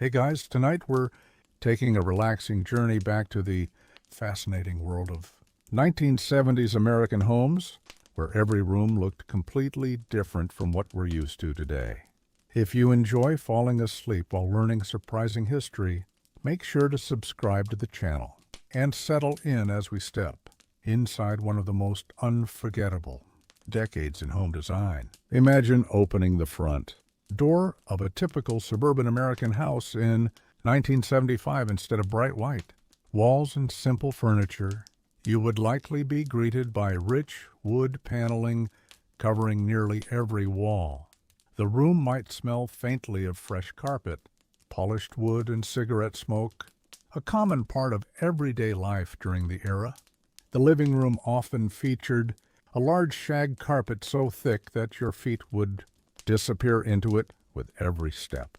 Hey guys, tonight we're taking a relaxing journey back to the fascinating world of 1970s American homes, where every room looked completely different from what we're used to today. If you enjoy falling asleep while learning surprising history, make sure to subscribe to the channel and settle in as we step inside one of the most unforgettable decades in home design. Imagine opening the front door of a typical suburban American house in 1975 instead of bright white walls and simple furniture. You would likely be greeted by rich wood paneling covering nearly every wall. The room might smell faintly of fresh carpet, polished wood, and cigarette smoke, a common part of everyday life during the era. The living room often featured a large shag carpet so thick that your feet would disappear into it with every step.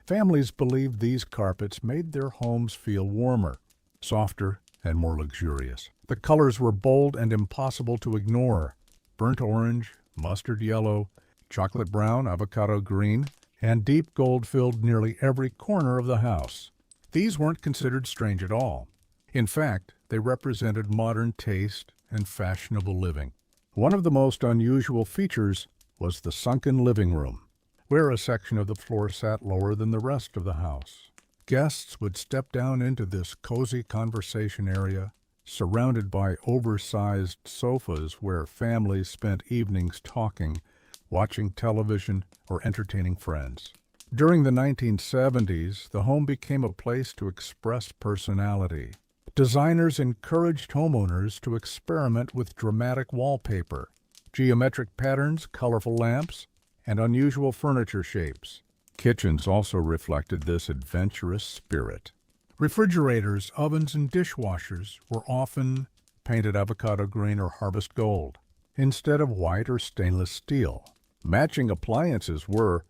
Families believed these carpets made their homes feel warmer, softer, and more luxurious. The colors were bold and impossible to ignore: burnt orange, mustard yellow, chocolate brown, avocado green, and deep gold filled nearly every corner of the house. These weren't considered strange at all. In fact, they represented modern taste and fashionable living. One of the most unusual features was the sunken living room, where a section of the floor sat lower than the rest of the house. Guests would step down into this cozy conversation area, surrounded by oversized sofas where families spent evenings talking, watching television, or entertaining friends. During the 1970s, the home became a place to express personality. Designers encouraged homeowners to experiment with dramatic wallpaper, geometric patterns, colorful lamps, and unusual furniture shapes. Kitchens also reflected this adventurous spirit. Refrigerators, ovens, and dishwashers were often painted avocado green or harvest gold, instead of white or stainless steel. Matching appliances were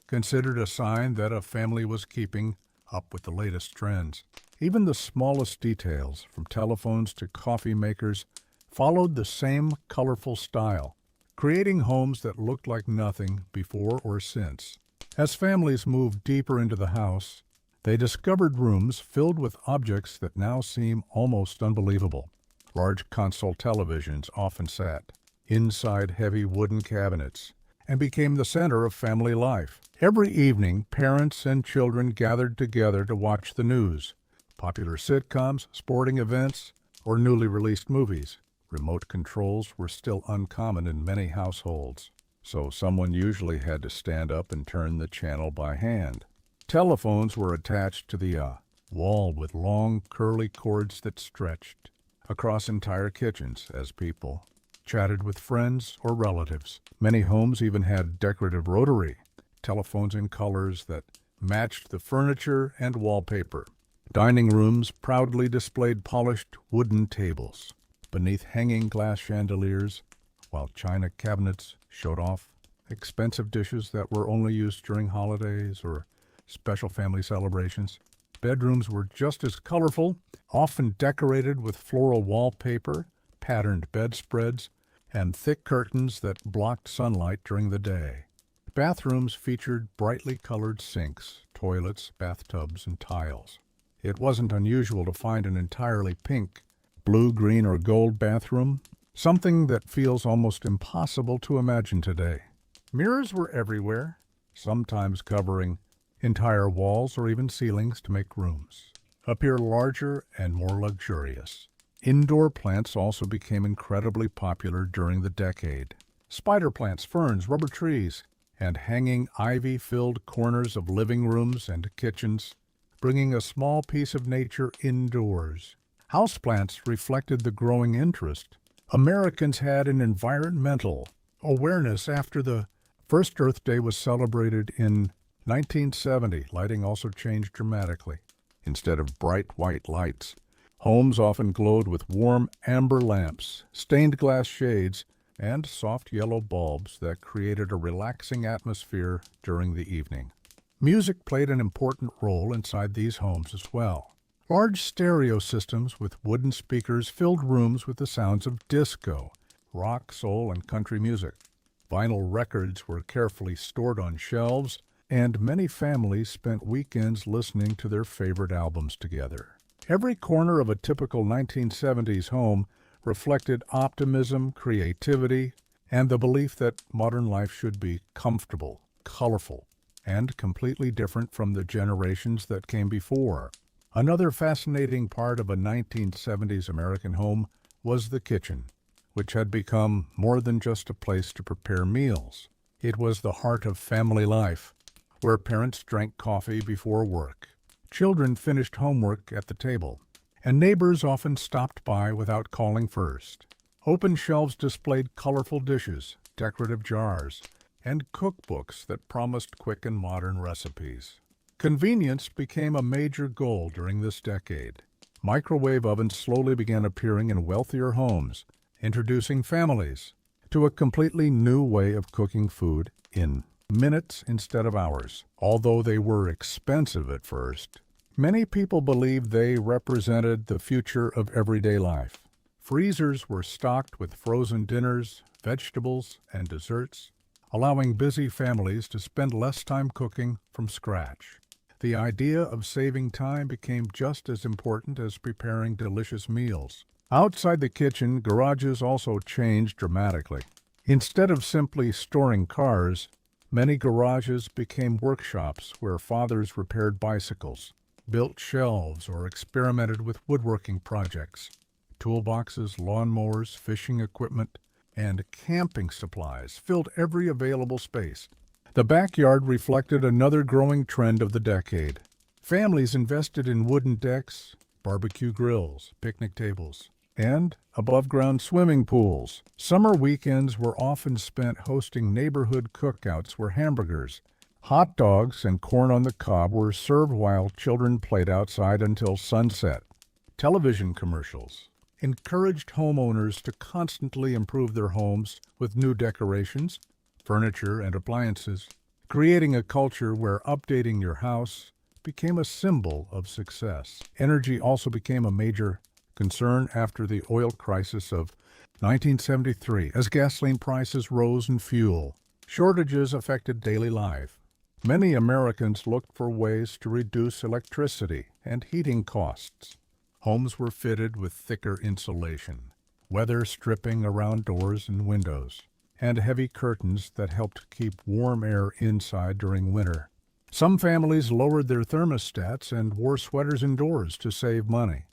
considered a sign that a family was keeping up with the latest trends. Even the smallest details, from telephones to coffee makers, followed the same colorful style, creating homes that looked like nothing before or since. As families moved deeper into the house, they discovered rooms filled with objects that now seem almost unbelievable. Large console televisions often sat inside heavy wooden cabinets and became the center of family life. Every evening, parents and children gathered together to watch the news, popular sitcoms, sporting events, or newly released movies. Remote controls were still uncommon in many households, so someone usually had to stand up and turn the channel by hand. Telephones were attached to the wall with long, curly cords that stretched across entire kitchens as people chatted with friends or relatives. Many homes even had decorative rotary telephones in colors that matched the furniture and wallpaper. Dining rooms proudly displayed polished wooden tables beneath hanging glass chandeliers, while china cabinets showed off expensive dishes that were only used during holidays or special family celebrations. Bedrooms were just as colorful, often decorated with floral wallpaper, patterned bedspreads, and thick curtains that blocked sunlight during the day. Bathrooms featured brightly colored sinks, toilets, bathtubs, and tiles. It wasn't unusual to find an entirely pink, blue, green, or gold bathroom, something that feels almost impossible to imagine today. Mirrors were everywhere, sometimes covering entire walls or even ceilings to make rooms appear larger and more luxurious. Indoor plants also became incredibly popular during the decade. Spider plants, ferns, rubber trees, and hanging ivy-filled corners of living rooms and kitchens, bringing a small piece of nature indoors. Houseplants reflected the growing interest Americans had in environmental awareness after the first Earth Day was celebrated in 1970. Lighting also changed dramatically. Instead of bright white lights, homes often glowed with warm amber lamps, stained glass shades, and soft yellow bulbs that created a relaxing atmosphere during the evening. Music played an important role inside these homes as well. Large stereo systems with wooden speakers filled rooms with the sounds of disco, rock, soul, and country music. Vinyl records were carefully stored on shelves, and many families spent weekends listening to their favorite albums together. Every corner of a typical 1970s home reflected optimism, creativity, and the belief that modern life should be comfortable, colorful, and completely different from the generations that came before. Another fascinating part of a 1970s American home was the kitchen, which had become more than just a place to prepare meals. It was the heart of family life, where parents drank coffee before work. Children finished homework at the table, and neighbors often stopped by without calling first. Open shelves displayed colorful dishes, decorative jars, and cookbooks that promised quick and modern recipes. Convenience became a major goal during this decade. Microwave ovens slowly began appearing in wealthier homes, introducing families to a completely new way of cooking food in minutes instead of hours. Although they were expensive at first, many people believed they represented the future of everyday life. Freezers were stocked with frozen dinners, vegetables, and desserts, allowing busy families to spend less time cooking from scratch. The idea of saving time became just as important as preparing delicious meals. Outside the kitchen, garages also changed dramatically. Instead of simply storing cars, many garages became workshops where fathers repaired bicycles, built shelves, or experimented with woodworking projects. Toolboxes, lawnmowers, fishing equipment, and camping supplies filled every available space. The backyard reflected another growing trend of the decade. Families invested in wooden decks, barbecue grills, picnic tables, and above-ground swimming pools. Summer weekends were often spent hosting neighborhood cookouts where hamburgers, hot dogs, and corn on the cob were served while children played outside until sunset. Television commercials encouraged homeowners to constantly improve their homes with new decorations, furniture, and appliances, creating a culture where updating your house became a symbol of success. Energy also became a major concern after the oil crisis of 1973 as gasoline prices rose and fuel shortages affected daily life. Many Americans looked for ways to reduce electricity and heating costs. Homes were fitted with thicker insulation, weather stripping around doors and windows, and heavy curtains that helped keep warm air inside during winter. Some families lowered their thermostats and wore sweaters indoors to save money.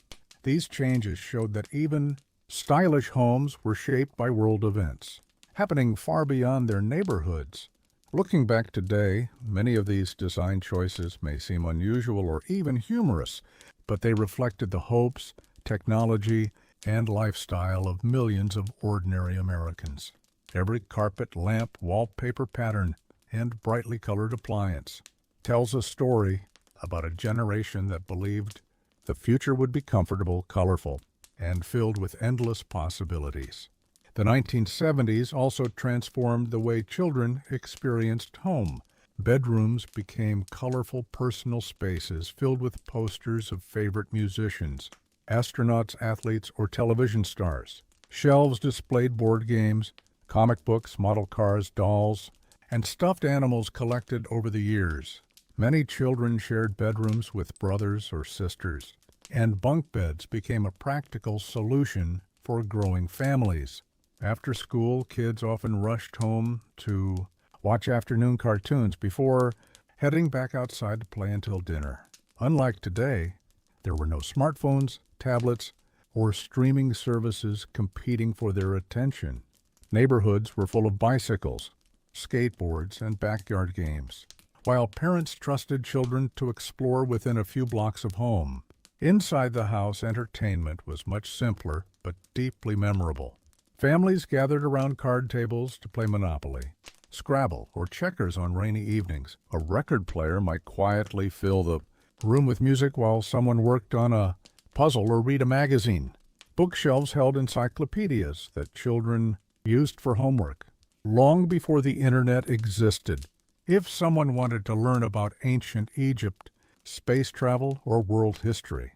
These changes showed that even stylish homes were shaped by world events, happening far beyond their neighborhoods. Looking back today, many of these design choices may seem unusual or even humorous, but they reflected the hopes, technology, and lifestyle of millions of ordinary Americans. Every carpet, lamp, wallpaper pattern, and brightly colored appliance tells a story about a generation that believed the future would be comfortable, colorful, and filled with endless possibilities. The 1970s also transformed the way children experienced home. Bedrooms became colorful personal spaces filled with posters of favorite musicians, astronauts, athletes, or television stars. Shelves displayed board games, comic books, model cars, dolls, and stuffed animals collected over the years. Many children shared bedrooms with brothers or sisters, and bunk beds became a practical solution for growing families. After school, kids often rushed home to watch afternoon cartoons before heading back outside to play until dinner. Unlike today, there were no smartphones, tablets, or streaming services competing for their attention. Neighborhoods were full of bicycles, skateboards, and backyard games, while parents trusted children to explore within a few blocks of home. Inside the house, entertainment was much simpler but deeply memorable. Families gathered around card tables to play Monopoly, Scrabble, or checkers on rainy evenings. A record player might quietly fill the room with music while someone worked on a puzzle or read a magazine. Bookshelves held encyclopedias that children used for homework long before the internet existed. If someone wanted to learn about ancient Egypt, space travel, or world history,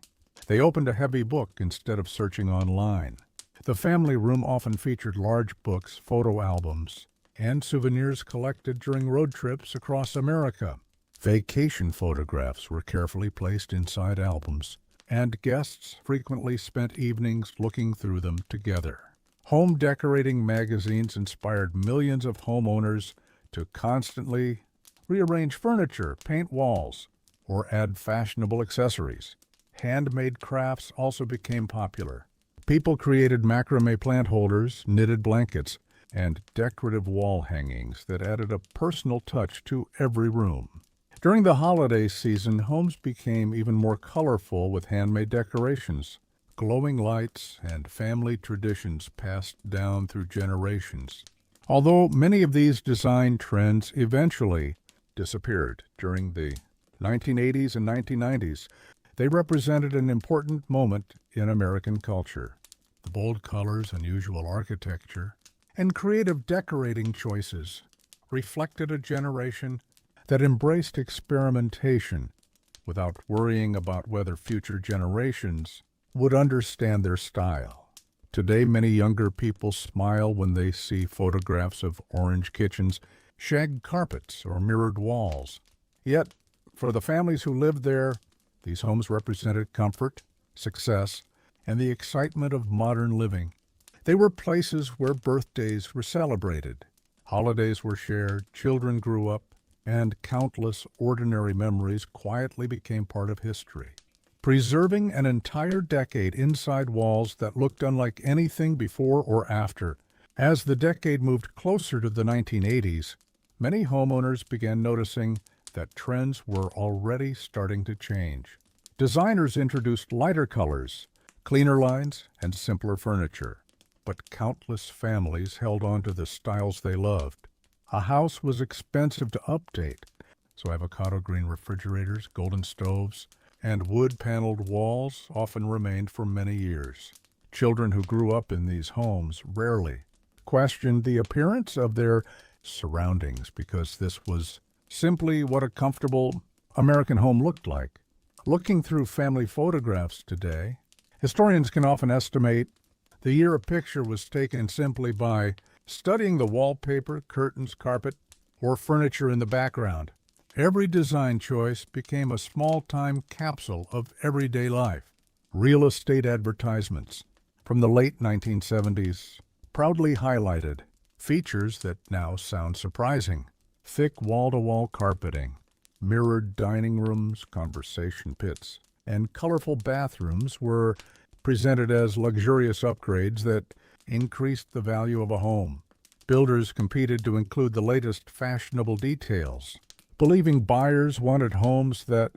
they opened a heavy book instead of searching online. The family room often featured large books, photo albums, and souvenirs collected during road trips across America. Vacation photographs were carefully placed inside albums, and guests frequently spent evenings looking through them together. Home decorating magazines inspired millions of homeowners to constantly rearrange furniture, paint walls, or add fashionable accessories. Handmade crafts also became popular. People created macrame plant holders, knitted blankets, and decorative wall hangings that added a personal touch to every room. During the holiday season, homes became even more colorful with handmade decorations, glowing lights, and family traditions passed down through generations. Although many of these design trends eventually disappeared during the 1980s and 1990s, they represented an important moment in American culture. The bold colors, unusual architecture, and creative decorating choices reflected a generation that embraced experimentation without worrying about whether future generations would understand their style. Today, many younger people smile when they see photographs of orange kitchens, shag carpets, or mirrored walls. Yet, for the families who lived there, these homes represented comfort, success, and the excitement of modern living. They were places where birthdays were celebrated, holidays were shared, children grew up, and countless ordinary memories quietly became part of history. Preserving an entire decade inside walls that looked unlike anything before or after. As the decade moved closer to the 1980s, many homeowners began noticing that trends were already starting to change. Designers introduced lighter colors, cleaner lines, and simpler furniture. But countless families held on to the styles they loved. A house was expensive to update, so avocado green refrigerators, golden stoves, and wood-paneled walls often remained for many years. Children who grew up in these homes rarely questioned the appearance of their surroundings because this was simply what a comfortable American home looked like. Looking through family photographs today, historians can often estimate the year a picture was taken simply by studying the wallpaper, curtains, carpet, or furniture in the background. Every design choice became a small-time capsule of everyday life. Real estate advertisements from the late 1970s proudly highlighted features that now sound surprising. Thick wall-to-wall carpeting, mirrored dining rooms, conversation pits, and colorful bathrooms were presented as luxurious upgrades that increased the value of a home. Builders competed to include the latest fashionable details, believing buyers wanted homes that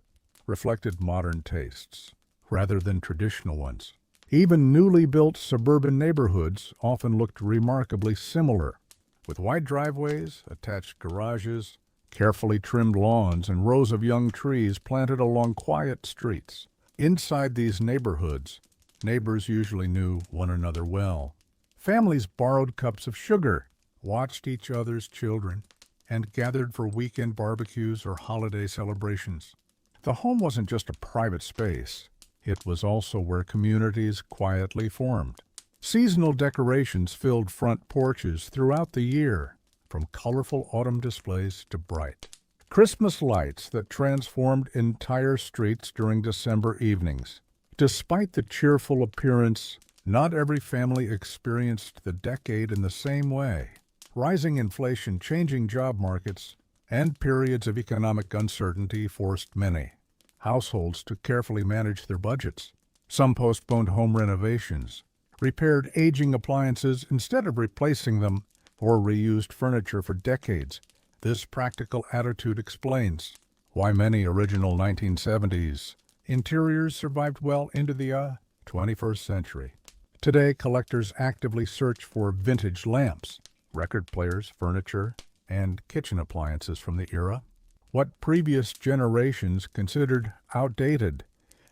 reflected modern tastes rather than traditional ones. Even newly built suburban neighborhoods often looked remarkably similar, with wide driveways, attached garages, carefully trimmed lawns, and rows of young trees planted along quiet streets. Inside these neighborhoods, neighbors usually knew one another well. Families borrowed cups of sugar, watched each other's children, and gathered for weekend barbecues or holiday celebrations. The home wasn't just a private space. It was also where communities quietly formed. Seasonal decorations filled front porches throughout the year, from colorful autumn displays to bright Christmas lights that transformed entire streets during December evenings. Despite the cheerful appearance, not every family experienced the decade in the same way. Rising inflation, changing job markets, and periods of economic uncertainty forced many households to carefully manage their budgets. Some postponed home renovations, repaired aging appliances instead of replacing them, or reused furniture for decades. This practical attitude explains why many original 1970s interiors survived well into the 21st century. Today, collectors actively search for vintage lamps, record players, furniture, and kitchen appliances from the era. What previous generations considered outdated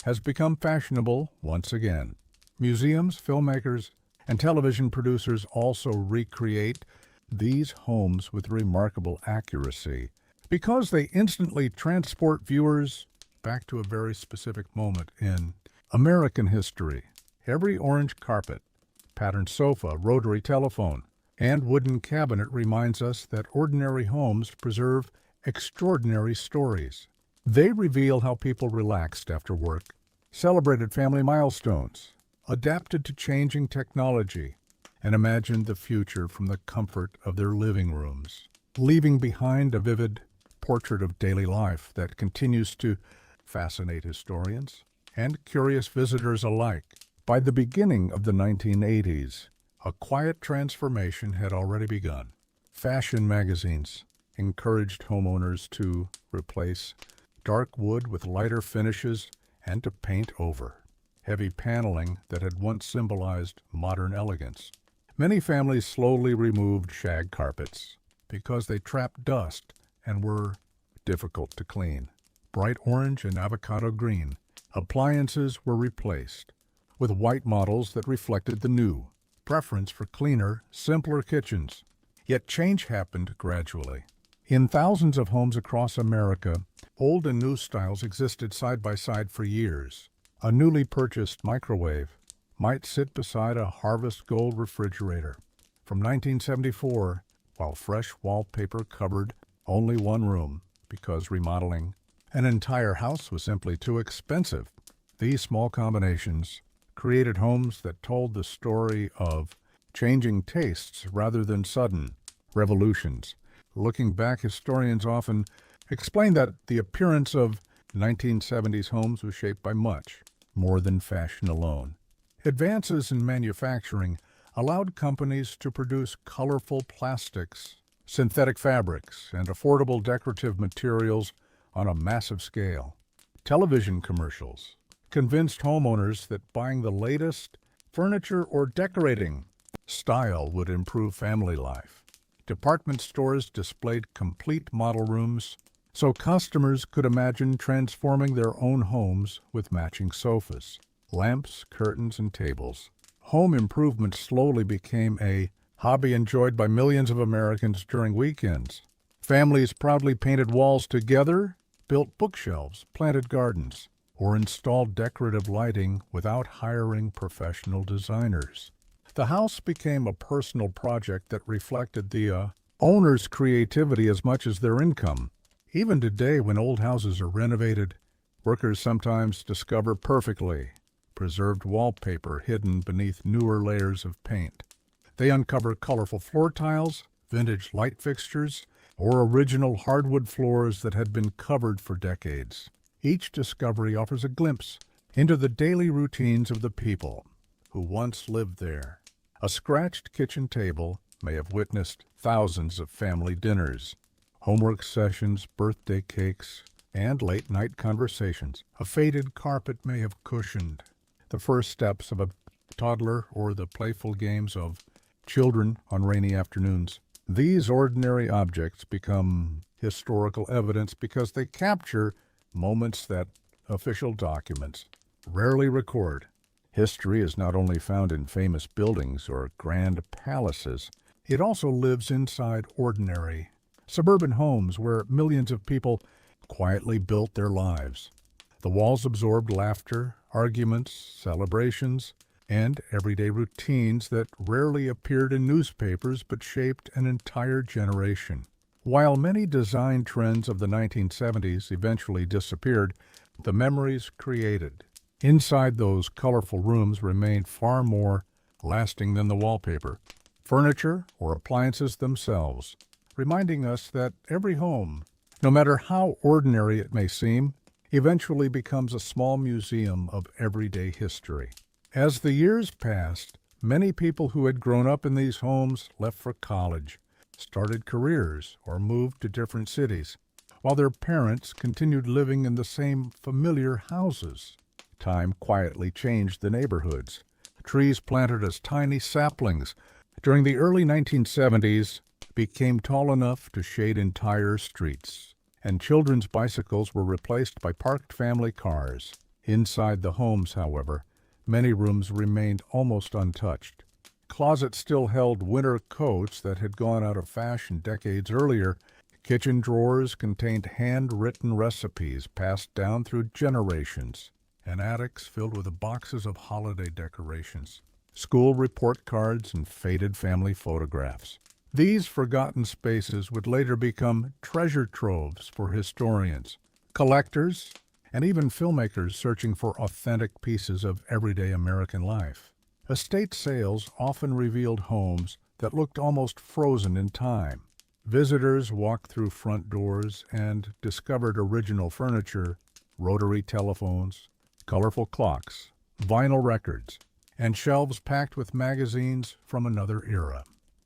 has become fashionable once again. Museums, filmmakers, and television producers also recreate these homes with remarkable accuracy because they instantly transport viewers back to a very specific moment in American history. Every orange carpet, patterned sofa, rotary telephone, and wooden cabinet reminds us that ordinary homes preserve extraordinary stories. They reveal how people relaxed after work, celebrated family milestones, adapted to changing technology, and imagined the future from the comfort of their living rooms, leaving behind a vivid portrait of daily life that continues to fascinate historians and curious visitors alike. By the beginning of the 1980s, a quiet transformation had already begun. Fashion magazines encouraged homeowners to replace dark wood with lighter finishes and to paint over heavy paneling that had once symbolized modern elegance. Many families slowly removed shag carpets because they trapped dust and were difficult to clean. Bright orange and avocado green appliances were replaced with white models that reflected the new preference for cleaner, simpler kitchens. Yet change happened gradually. In thousands of homes across America, old and new styles existed side by side for years. A newly purchased microwave might sit beside a Harvest Gold refrigerator from 1974, while fresh wallpaper covered only one room because remodeling an entire house was simply too expensive. These small combinations created homes that told the story of changing tastes rather than sudden revolutions. Looking back, historians often explain that the appearance of 1970s homes was shaped by much more than fashion alone. Advances in manufacturing allowed companies to produce colorful plastics, synthetic fabrics, and affordable decorative materials on a massive scale. Television commercials convinced homeowners that buying the latest furniture or decorating style would improve family life. Department stores displayed complete model rooms so customers could imagine transforming their own homes with matching sofas, lamps, curtains, and tables. Home improvement slowly became a hobby enjoyed by millions of Americans during weekends. Families proudly painted walls together, built bookshelves, planted gardens, or installed decorative lighting without hiring professional designers. The house became a personal project that reflected the owner's creativity as much as their income. Even today, when old houses are renovated, workers sometimes discover perfectly preserved wallpaper hidden beneath newer layers of paint. They uncover colorful floor tiles, vintage light fixtures, or original hardwood floors that had been covered for decades. Each discovery offers a glimpse into the daily routines of the people who once lived there. A scratched kitchen table may have witnessed thousands of family dinners, homework sessions, birthday cakes, and late-night conversations. A faded carpet may have cushioned the first steps of a toddler or the playful games of children on rainy afternoons. These ordinary objects become historical evidence because they capture moments that official documents rarely record. History is not only found in famous buildings or grand palaces, it also lives inside ordinary, suburban homes where millions of people quietly built their lives. The walls absorbed laughter, arguments, celebrations, and everyday routines that rarely appeared in newspapers but shaped an entire generation. While many design trends of the 1970s eventually disappeared, the memories created inside those colorful rooms remained far more lasting than the wallpaper, furniture, or appliances themselves, reminding us that every home, no matter how ordinary it may seem, eventually becomes a small museum of everyday history. As the years passed, many people who had grown up in these homes left for college, started careers, or moved to different cities, while their parents continued living in the same familiar houses. Time quietly changed the neighborhoods. Trees planted as tiny saplings during the early 1970s became tall enough to shade entire streets, and children's bicycles were replaced by parked family cars. Inside the homes, however, many rooms remained almost untouched. Closets still held winter coats that had gone out of fashion decades earlier. Kitchen drawers contained handwritten recipes passed down through generations, and attics filled with boxes of holiday decorations, school report cards, and faded family photographs. These forgotten spaces would later become treasure troves for historians, collectors, and even filmmakers searching for authentic pieces of everyday American life. Estate sales often revealed homes that looked almost frozen in time. Visitors walked through front doors and discovered original furniture, rotary telephones, colorful clocks, vinyl records, and shelves packed with magazines from another era.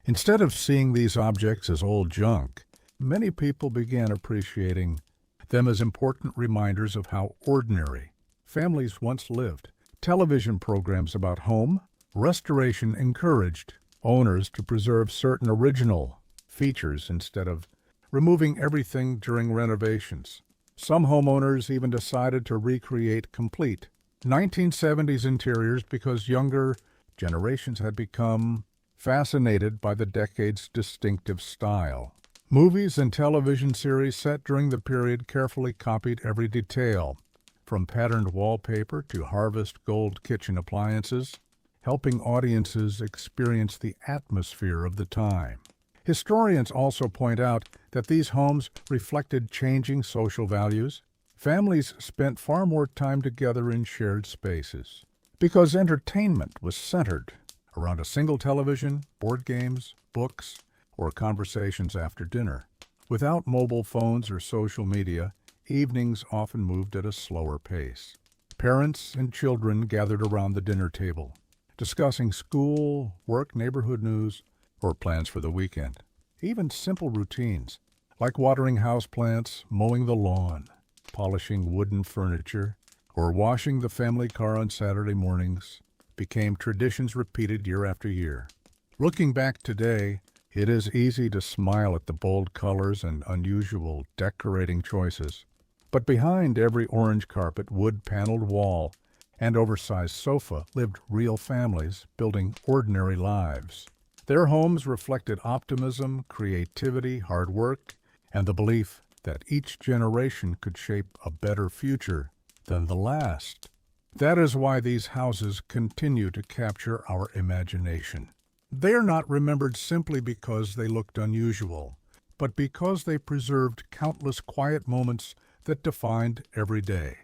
Instead of seeing these objects as old junk, many people began appreciating them as important reminders of how ordinary families once lived. Television programs about home restoration encouraged owners to preserve certain original features instead of removing everything during renovations. Some homeowners even decided to recreate complete 1970s interiors because younger generations had become fascinated by the decade's distinctive style. Movies and television series set during the period carefully copied every detail, from patterned wallpaper to harvest gold kitchen appliances, helping audiences experience the atmosphere of the time. Historians also point out that these homes reflected changing social values. Families spent far more time together in shared spaces because entertainment was centered around a single television, board games, books, or conversations after dinner. Without mobile phones or social media, evenings often moved at a slower pace. Parents and children gathered around the dinner table, discussing school, work, neighborhood news, or plans for the weekend. Even simple routines, like watering houseplants, mowing the lawn, polishing wooden furniture, or washing the family car on Saturday mornings, became traditions repeated year after year. Looking back today, it is easy to smile at the bold colors and unusual decorating choices. But behind every orange carpet, wood-paneled wall, and oversized sofa lived real families building ordinary lives. Their homes reflected optimism, creativity, hard work, and the belief that each generation could shape a better future than the last. That is why these houses continue to capture our imagination. They are not remembered simply because they looked unusual, but because they preserved countless quiet moments that defined every day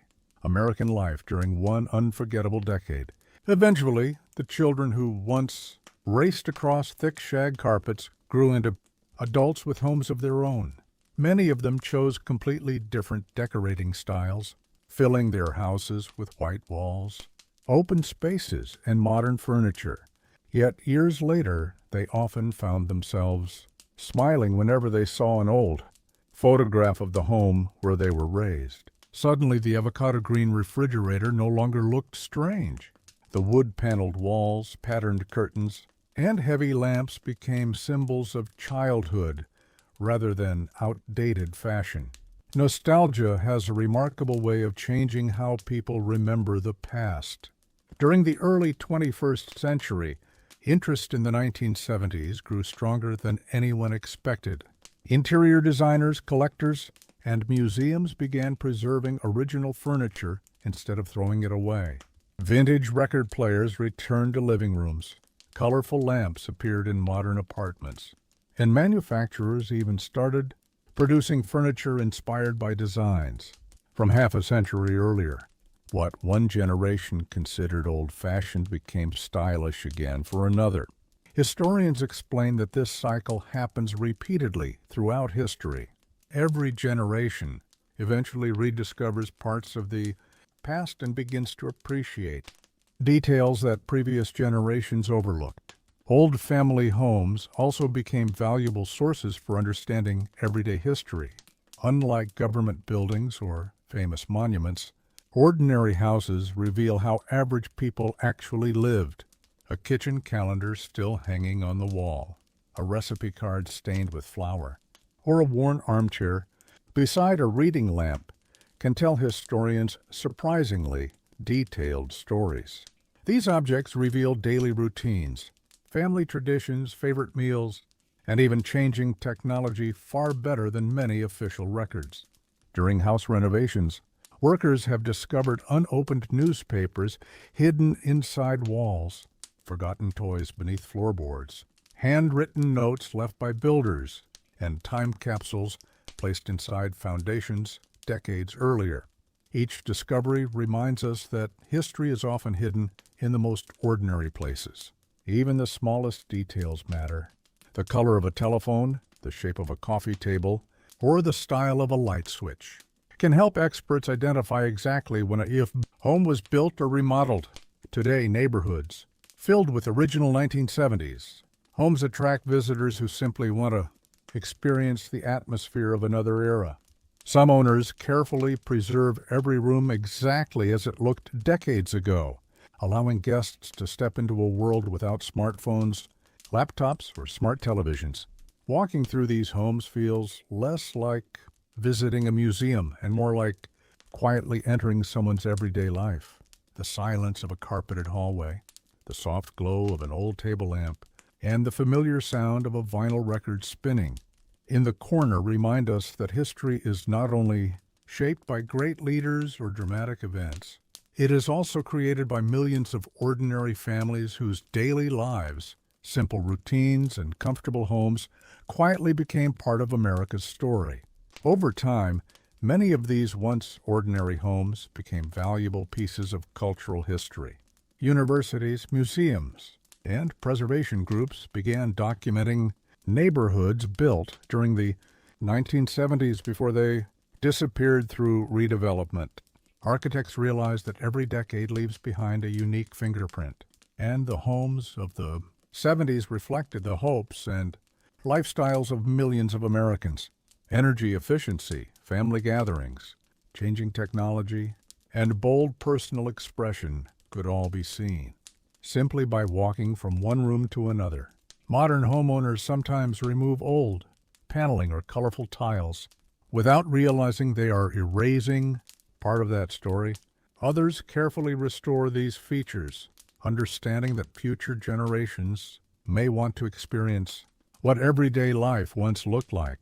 American life during one unforgettable decade. Eventually, the children who once raced across thick shag carpets grew into adults with homes of their own. Many of them chose completely different decorating styles, filling their houses with white walls, open spaces, and modern furniture. Yet years later, they often found themselves smiling whenever they saw an old photograph of the home where they were raised. Suddenly, the avocado green refrigerator no longer looked strange. The wood-paneled walls, patterned curtains, and heavy lamps became symbols of childhood rather than outdated fashion. Nostalgia has a remarkable way of changing how people remember the past. During the early 21st century, interest in the 1970s grew stronger than anyone expected. Interior designers, collectors, and museums began preserving original furniture instead of throwing it away. Vintage record players returned to living rooms. Colorful lamps appeared in modern apartments. And manufacturers even started producing furniture inspired by designs from half a century earlier. What one generation considered old-fashioned became stylish again for another. Historians explain that this cycle happens repeatedly throughout history. Every generation eventually rediscovers parts of the past and begins to appreciate details that previous generations overlooked. Old family homes also became valuable sources for understanding everyday history. Unlike government buildings or famous monuments, ordinary houses reveal how average people actually lived. A kitchen calendar still hanging on the wall, a recipe card stained with flour, or a worn armchair beside a reading lamp can tell historians surprisingly detailed stories. These objects reveal daily routines, family traditions, favorite meals, and even changing technology far better than many official records. During house renovations, workers have discovered unopened newspapers hidden inside walls, forgotten toys beneath floorboards, handwritten notes left by builders, and time capsules placed inside foundations decades earlier. Each discovery reminds us that history is often hidden in the most ordinary places. Even the smallest details matter. The color of a telephone, the shape of a coffee table, or the style of a light switch can help experts identify exactly when a home was built or remodeled. Today, neighborhoods filled with original 1970s homes attract visitors who simply want to experience the atmosphere of another era. Some owners carefully preserve every room exactly as it looked decades ago, allowing guests to step into a world without smartphones, laptops, or smart televisions. Walking through these homes feels less like visiting a museum and more like quietly entering someone's everyday life. The silence of a carpeted hallway, the soft glow of an old table lamp, and the familiar sound of a vinyl record spinning in the corner remind us that history is not only shaped by great leaders or dramatic events, it is also created by millions of ordinary families whose daily lives, simple routines, and comfortable homes quietly became part of America's story. Over time, many of these once ordinary homes became valuable pieces of cultural history. Universities, museums, and preservation groups began documenting neighborhoods built during the 1970s before they disappeared through redevelopment. Architects realized that every decade leaves behind a unique fingerprint, and the homes of the 70s reflected the hopes and lifestyles of millions of Americans. Energy efficiency, family gatherings, changing technology, and bold personal expression could all be seen simply by walking from one room to another. Modern homeowners sometimes remove old paneling or colorful tiles without realizing they are erasing part of that story. Others carefully restore these features, understanding that future generations may want to experience what everyday life once looked like.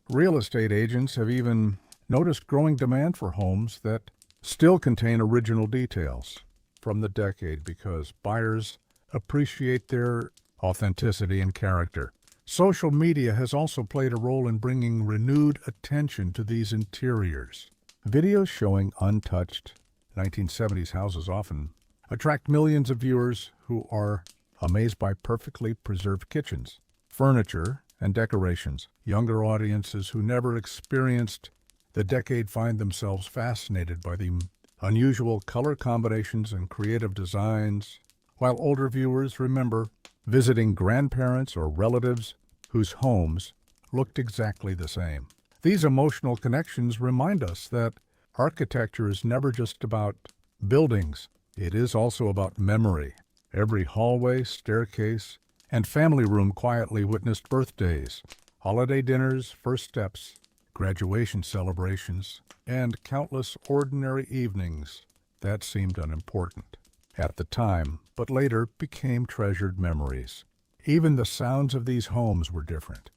Real estate agents have even noticed growing demand for homes that still contain original details from the decade because buyers appreciate their authenticity and character. Social media has also played a role in bringing renewed attention to these interiors. Videos showing untouched 1970s houses often attract millions of viewers who are amazed by perfectly preserved kitchens, furniture, and decorations. Younger audiences who never experienced the decade find themselves fascinated by the unusual color combinations and creative designs, while older viewers remember visiting grandparents or relatives whose homes looked exactly the same. These emotional connections remind us that architecture is never just about buildings. It is also about memory. Every hallway, staircase, and family room quietly witnessed birthdays, holiday dinners, first steps, graduation celebrations, and countless ordinary evenings that seemed unimportant at the time, but later became treasured memories. Even the sounds of these homes were different.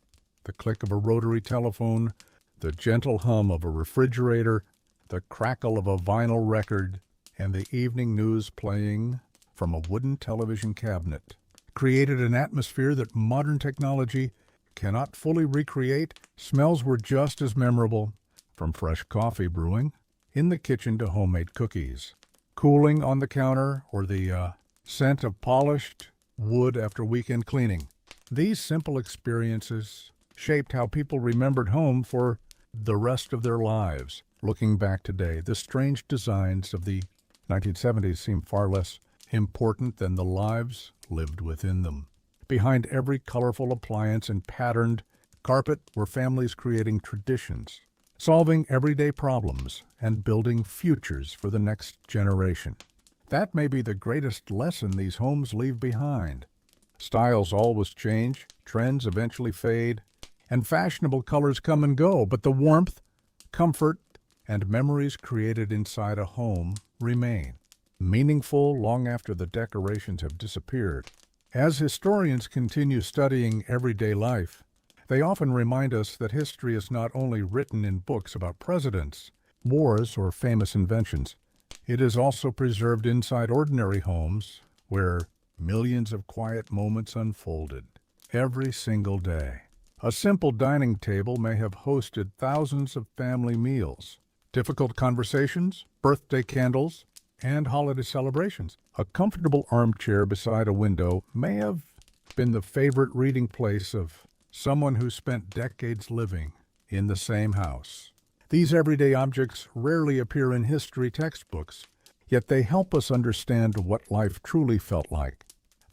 The click of a rotary telephone, the gentle hum of a refrigerator, the crackle of a vinyl record, and the evening news playing from a wooden television cabinet created an atmosphere that modern technology cannot fully recreate. Smells were just as memorable, from fresh coffee brewing in the kitchen to homemade cookies cooling on the counter, or the scent of polished wood after weekend cleaning. These simple experiences shaped how people remembered home for the rest of their lives. Looking back today, the strange designs of the 1970s seem far less important than the lives lived within them. Behind every colorful appliance and patterned carpet were families creating traditions, solving everyday problems, and building futures for the next generation. That may be the greatest lesson these homes leave behind. Styles always change, trends eventually fade, and fashionable colors come and go, but the warmth, comfort, and memories created inside a home remain, meaningful long after the decorations have disappeared. As historians continue studying everyday life, they often remind us that history is not only written in books about presidents, wars, or famous inventions. It is also preserved inside ordinary homes where millions of quiet moments unfolded. every single day. A simple dining table may have hosted thousands of family meals, difficult conversations, birthday candles, and holiday celebrations. A comfortable armchair beside a window may have been the favorite reading place of someone who spent decades living in the same house. These everyday objects rarely appear in history textbooks, yet they help us understand what life truly felt like.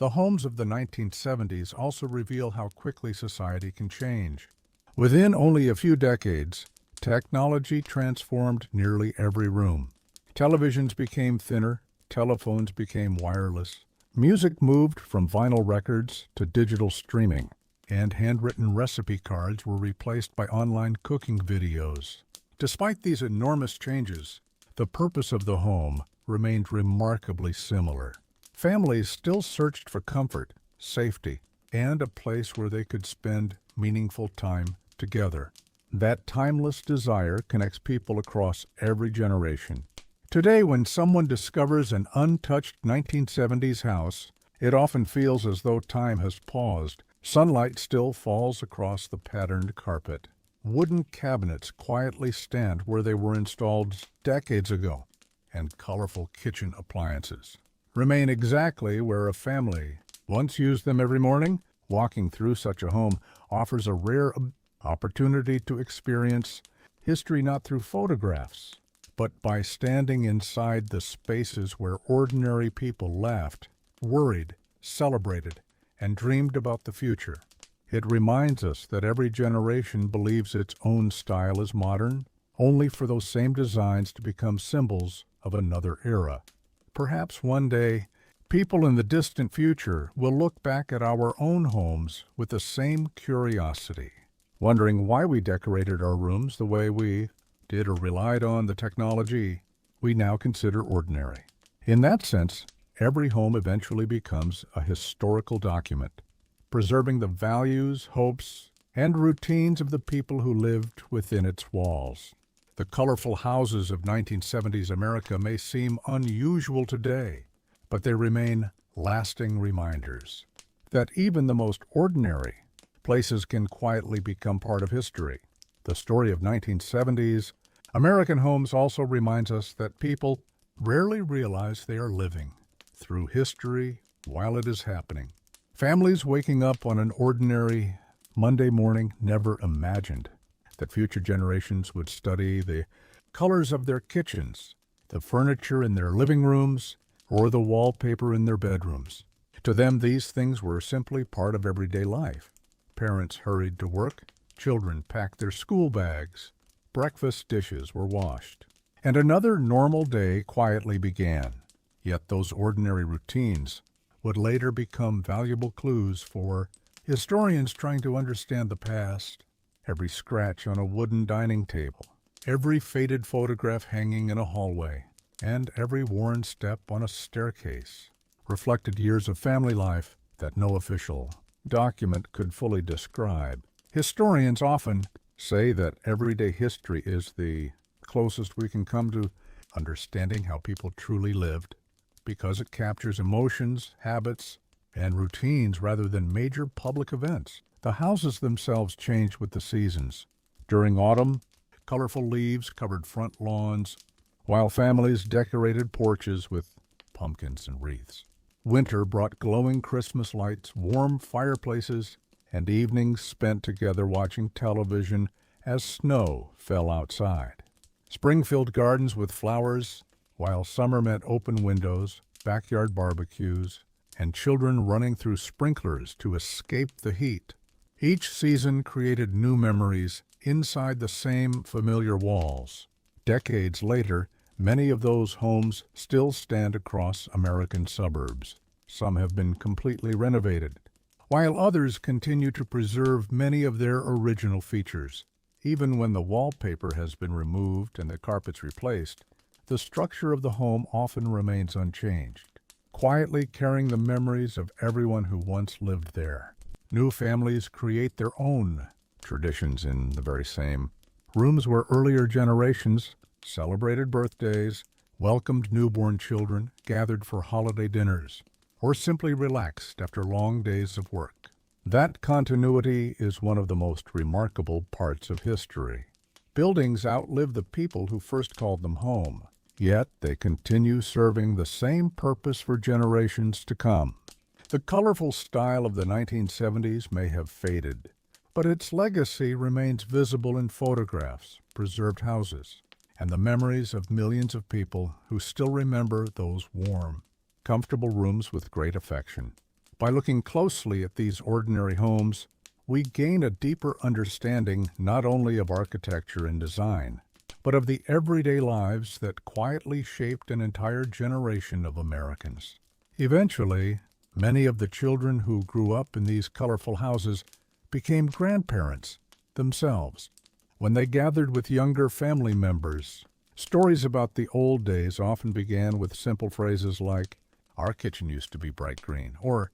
The homes of the 1970s also reveal how quickly society can change. Within only a few decades, technology transformed nearly every room. Televisions became thinner, telephones became wireless, music moved from vinyl records to digital streaming, and handwritten recipe cards were replaced by online cooking videos. Despite these enormous changes, the purpose of the home remained remarkably similar. Families still searched for comfort, safety, and a place where they could spend meaningful time together. That timeless desire connects people across every generation. Today, when someone discovers an untouched 1970s house, it often feels as though time has paused. Sunlight still falls across the patterned carpet. Wooden cabinets quietly stand where they were installed decades ago, and colorful kitchen appliances remain exactly where a family once used them every morning. Walking through such a home offers a rare opportunity to experience history not through photographs, but by standing inside the spaces where ordinary people laughed, worried, celebrated, and dreamed about the future. It reminds us that every generation believes its own style is modern, only for those same designs to become symbols of another era. Perhaps one day, people in the distant future will look back at our own homes with the same curiosity, wondering why we decorated our rooms the way we did or relied on the technology we now consider ordinary. In that sense, every home eventually becomes a historical document, preserving the values, hopes, and routines of the people who lived within its walls. The colorful houses of 1970s America may seem unusual today, but they remain lasting reminders that even the most ordinary places can quietly become part of history. The story of 1970s American homes also reminds us that people rarely realize they are living through history while it is happening. Families waking up on an ordinary Monday morning never imagined that future generations would study the colors of their kitchens, the furniture in their living rooms, or the wallpaper in their bedrooms. To them, these things were simply part of everyday life. Parents hurried to work, children packed their school bags, breakfast dishes were washed, and another normal day quietly began. Yet those ordinary routines would later become valuable clues for historians trying to understand the past. Every scratch on a wooden dining table, every faded photograph hanging in a hallway, and every worn step on a staircase reflected years of family life that no official document could fully describe. Historians often say that everyday history is the closest we can come to understanding how people truly lived, because it captures emotions, habits, and routines rather than major public events. The houses themselves changed with the seasons. During autumn, colorful leaves covered front lawns, while families decorated porches with pumpkins and wreaths. Winter brought glowing Christmas lights, warm fireplaces, and evenings spent together watching television as snow fell outside. Spring filled gardens with flowers, while summer meant open windows, backyard barbecues, and children running through sprinklers to escape the heat. Each season created new memories inside the same familiar walls. Decades later, many of those homes still stand across American suburbs. Some have been completely renovated, while others continue to preserve many of their original features. Even when the wallpaper has been removed and the carpets replaced, the structure of the home often remains unchanged, quietly carrying the memories of everyone who once lived there. New families create their own traditions in the very same rooms where earlier generations celebrated birthdays, welcomed newborn children, gathered for holiday dinners, or simply relaxed after long days of work. That continuity is one of the most remarkable parts of history. Buildings outlive the people who first called them home, yet they continue serving the same purpose for generations to come. The colorful style of the 1970s may have faded, but its legacy remains visible in photographs, preserved houses, and the memories of millions of people who still remember those warm, comfortable rooms with great affection. By looking closely at these ordinary homes, we gain a deeper understanding not only of architecture and design, but of the everyday lives that quietly shaped an entire generation of Americans. Eventually, many of the children who grew up in these colorful houses became grandparents themselves. When they gathered with younger family members, stories about the old days often began with simple phrases like, "Our kitchen used to be bright green," or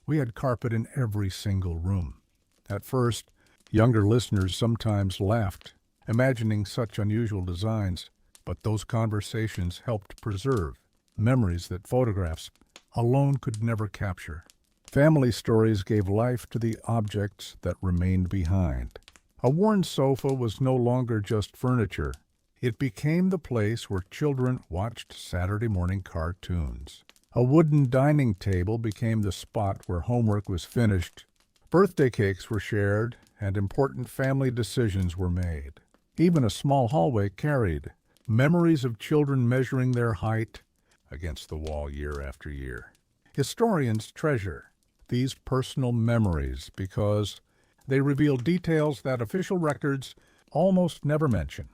"We had carpet in every single room." At first, younger listeners sometimes laughed, imagining such unusual designs, but those conversations helped preserve memories that photographs alone could never capture. Family stories gave life to the objects that remained behind. A worn sofa was no longer just furniture. It became the place where children watched Saturday morning cartoons. A wooden dining table became the spot where homework was finished, birthday cakes were shared, and important family decisions were made. Even a small hallway carried memories of children measuring their height against the wall year after year. Historians treasure these personal memories because they reveal details that official records almost never mention.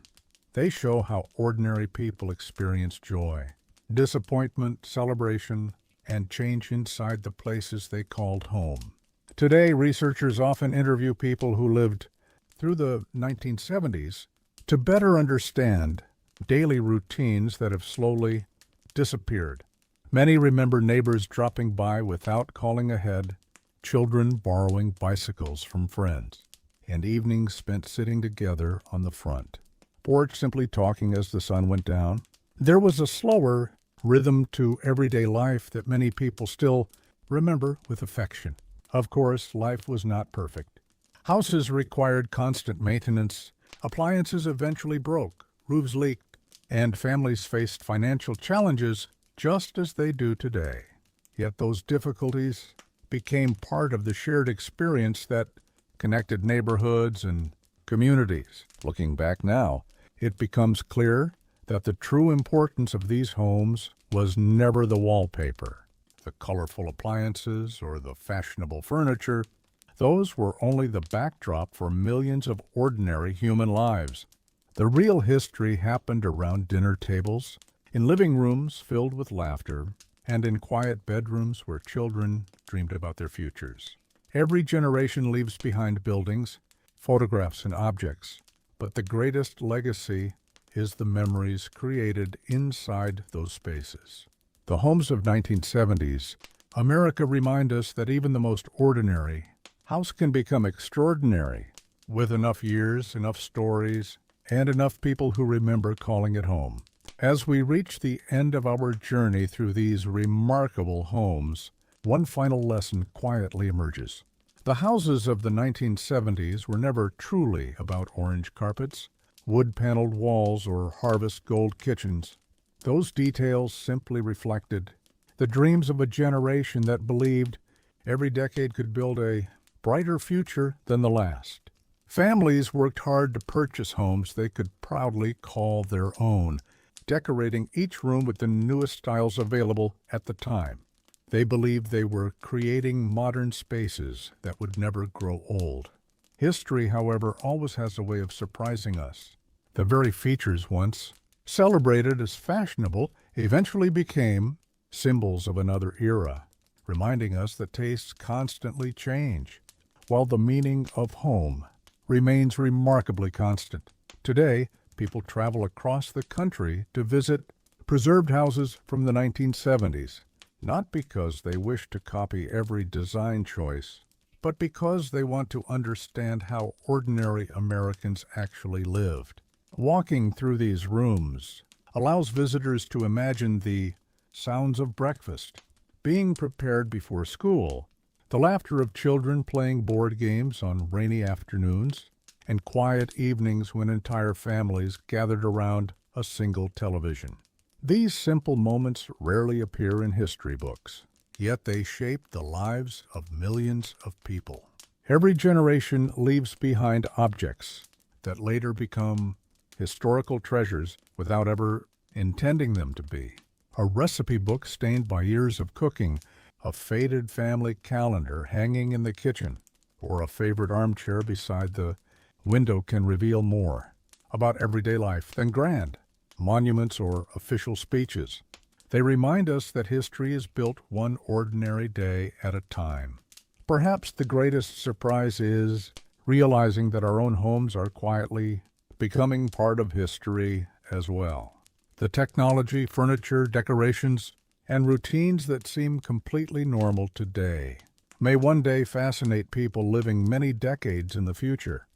They show how ordinary people experienced joy, disappointment, celebration, and change inside the places they called home. Today, researchers often interview people who lived through the 1970s to better understand daily routines that have slowly disappeared. Many remember neighbors dropping by without calling ahead, children borrowing bicycles from friends, and evenings spent sitting together on the front porch simply talking as the sun went down. There was a slower rhythm to everyday life that many people still remember with affection. Of course, life was not perfect. Houses required constant maintenance, appliances eventually broke, roofs leaked, and families faced financial challenges just as they do today. Yet those difficulties became part of the shared experience that connected neighborhoods and communities. Looking back now, it becomes clear that the true importance of these homes was never the wallpaper, the colorful appliances, or the fashionable furniture. Those were only the backdrop for millions of ordinary human lives. The real history happened around dinner tables, in living rooms filled with laughter, and in quiet bedrooms where children dreamed about their futures. Every generation leaves behind buildings, photographs, and objects, but the greatest legacy is the memories created inside those spaces. The homes of 1970s America remind us that even the most ordinary house can become extraordinary with enough years, enough stories, and enough people who remember calling it home. As we reach the end of our journey through these remarkable homes, one final lesson quietly emerges. The houses of the 1970s were never truly about orange carpets, wood-paneled walls, or harvest gold kitchens. Those details simply reflected the dreams of a generation that believed every decade could build a brighter future than the last. Families worked hard to purchase homes they could proudly call their own, decorating each room with the newest styles available at the time. They believed they were creating modern spaces that would never grow old. History, however, always has a way of surprising us. The very features once celebrated as fashionable eventually became symbols of another era, reminding us that tastes constantly change, while the meaning of home remains remarkably constant. Today, people travel across the country to visit preserved houses from the 1970s, not because they wish to copy every design choice, but because they want to understand how ordinary Americans actually lived. Walking through these rooms allows visitors to imagine the sounds of breakfast, being prepared before school, The laughter of children playing board games on rainy afternoons, and quiet evenings when entire families gathered around a single television. These simple moments rarely appear in history books, yet they shape the lives of millions of people. Every generation leaves behind objects that later become historical treasures without ever intending them to be. A recipe book stained by years of cooking, a faded family calendar hanging in the kitchen, or a favorite armchair beside the window can reveal more about everyday life than grand monuments or official speeches. They remind us that history is built one ordinary day at a time. Perhaps the greatest surprise is realizing that our own homes are quietly becoming part of history as well. The technology, furniture, decorations, and routines that seem completely normal today may one day fascinate people living many decades in the future.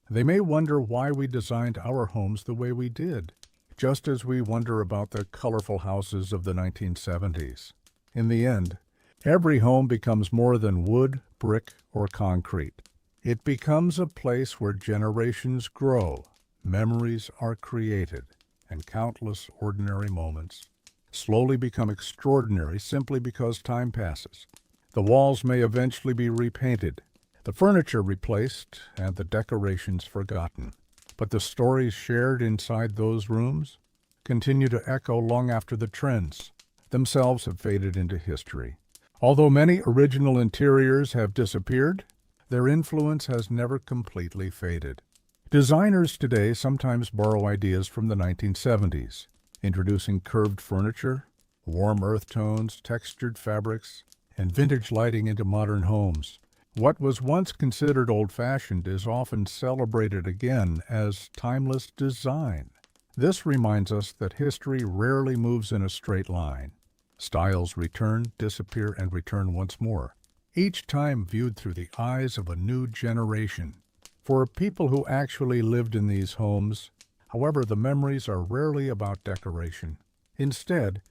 They may wonder why we designed our homes the way we did, just as we wonder about the colorful houses of the 1970s. In the end, every home becomes more than wood, brick, or concrete. It becomes a place where generations grow, memories are created, and countless ordinary moments slowly become extraordinary simply because time passes. The walls may eventually be repainted, the furniture replaced, and the decorations forgotten. But the stories shared inside those rooms continue to echo long after the trends themselves have faded into history. Although many original interiors have disappeared, their influence has never completely faded. Designers today sometimes borrow ideas from the 1970s, introducing curved furniture, warm earth tones, textured fabrics, and vintage lighting into modern homes. What was once considered old-fashioned is often celebrated again as timeless design. This reminds us that history rarely moves in a straight line. Styles return, disappear, and return once more, each time viewed through the eyes of a new generation. For people who actually lived in these homes, however, the memories are rarely about decoration. Instead,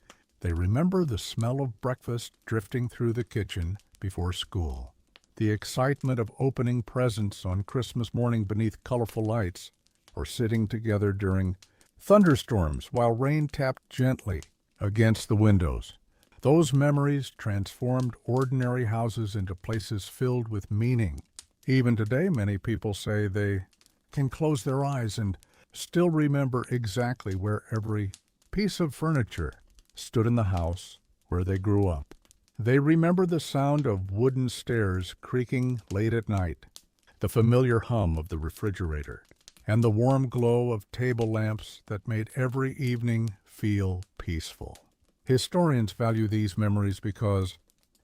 they remember the smell of breakfast drifting through the kitchen before school, the excitement of opening presents on Christmas morning beneath colorful lights, or sitting together during thunderstorms while rain tapped gently against the windows. Those memories transformed ordinary houses into places filled with meaning. Even today, many people say they can close their eyes and still remember exactly where every piece of furniture stood in the house where they grew up. They remember the sound of wooden stairs creaking late at night, the familiar hum of the refrigerator, and the warm glow of table lamps that made every evening feel peaceful. Historians value these memories because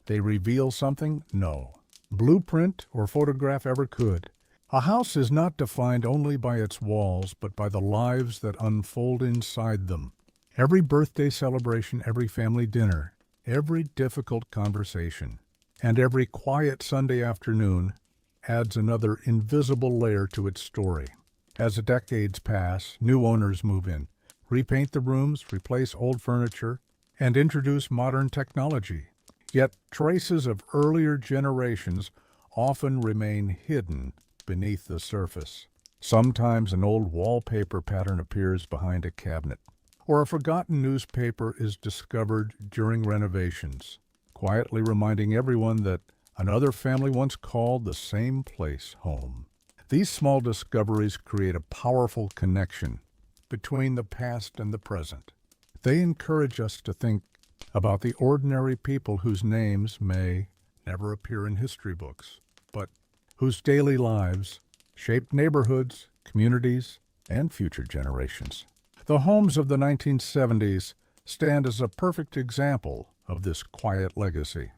they reveal something no blueprint or photograph ever could. A house is not defined only by its walls, but by the lives that unfold inside them. Every birthday celebration, every family dinner, every difficult conversation, and every quiet Sunday afternoon adds another invisible layer to its story. As the decades pass, new owners move in, repaint the rooms, replace old furniture, and introduce modern technology. Yet traces of earlier generations often remain hidden beneath the surface. Sometimes an old wallpaper pattern appears behind a cabinet, or a forgotten newspaper is discovered during renovations, quietly reminding everyone that another family once called the same place home. These small discoveries create a powerful connection between the past and the present. They encourage us to think about the ordinary people whose names may never appear in history books, but whose daily lives shaped neighborhoods, communities, and future generations. The homes of the 1970s stand as a perfect example of this quiet legacy.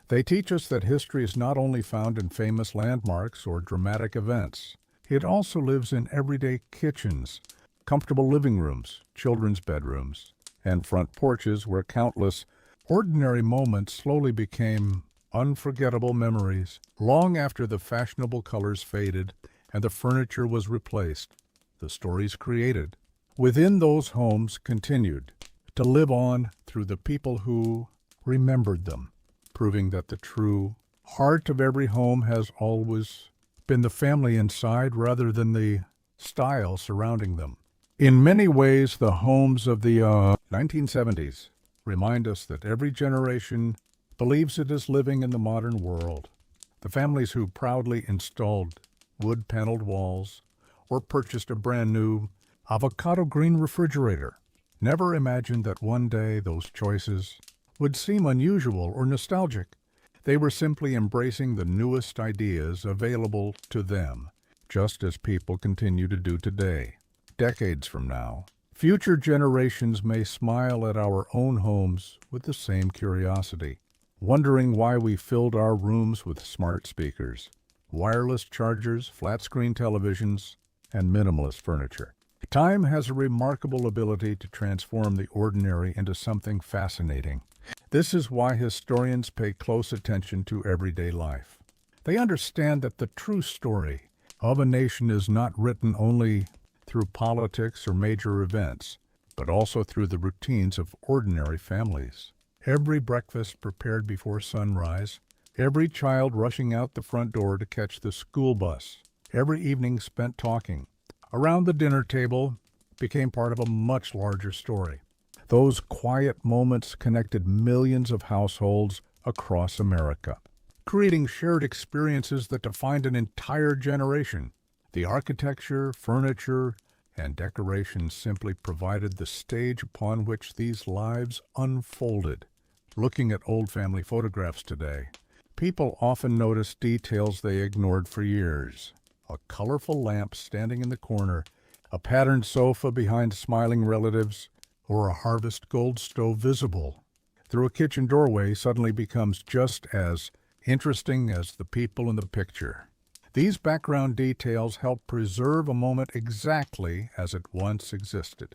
They teach us that history is not only found in famous landmarks or dramatic events. It also lives in everyday kitchens, comfortable living rooms, children's bedrooms, and front porches where countless ordinary moments slowly became unforgettable memories. Long after the fashionable colors faded and the furniture was replaced, the stories created within those homes continued to live on through the people who remembered them, proving that the true heart of every home has always been the family inside rather than the style surrounding them. In many ways, the homes of the 1970s remind us that every generation believes it is living in the modern world. The families who proudly installed wood-paneled walls or purchased a brand-new avocado green refrigerator never imagined that one day those choices would seem unusual or nostalgic. They were simply embracing the newest ideas available to them, just as people continue to do today. Decades from now, future generations may smile at our own homes with the same curiosity, wondering why we filled our rooms with smart speakers, wireless chargers, flat-screen televisions, and minimalist furniture. Time has a remarkable ability to transform the ordinary into something fascinating. This is why historians pay close attention to everyday life. They understand that the true story of a nation is not written only through politics or major events, but also through the routines of ordinary families. Every breakfast prepared before sunrise, every child rushing out the front door to catch the school bus, every evening spent talking around the dinner table became part of a much larger story. Those quiet moments connected millions of households across America, creating shared experiences that defined an entire generation. The architecture, furniture, and decorations simply provided the stage upon which these lives unfolded. Looking at old family photographs today, people often notice details they ignored for years. A colorful lamp standing in the corner, a patterned sofa behind smiling relatives, or a harvest gold stove visible through a kitchen doorway suddenly becomes just as interesting as the people in the picture. These background details help preserve a moment exactly as it once existed.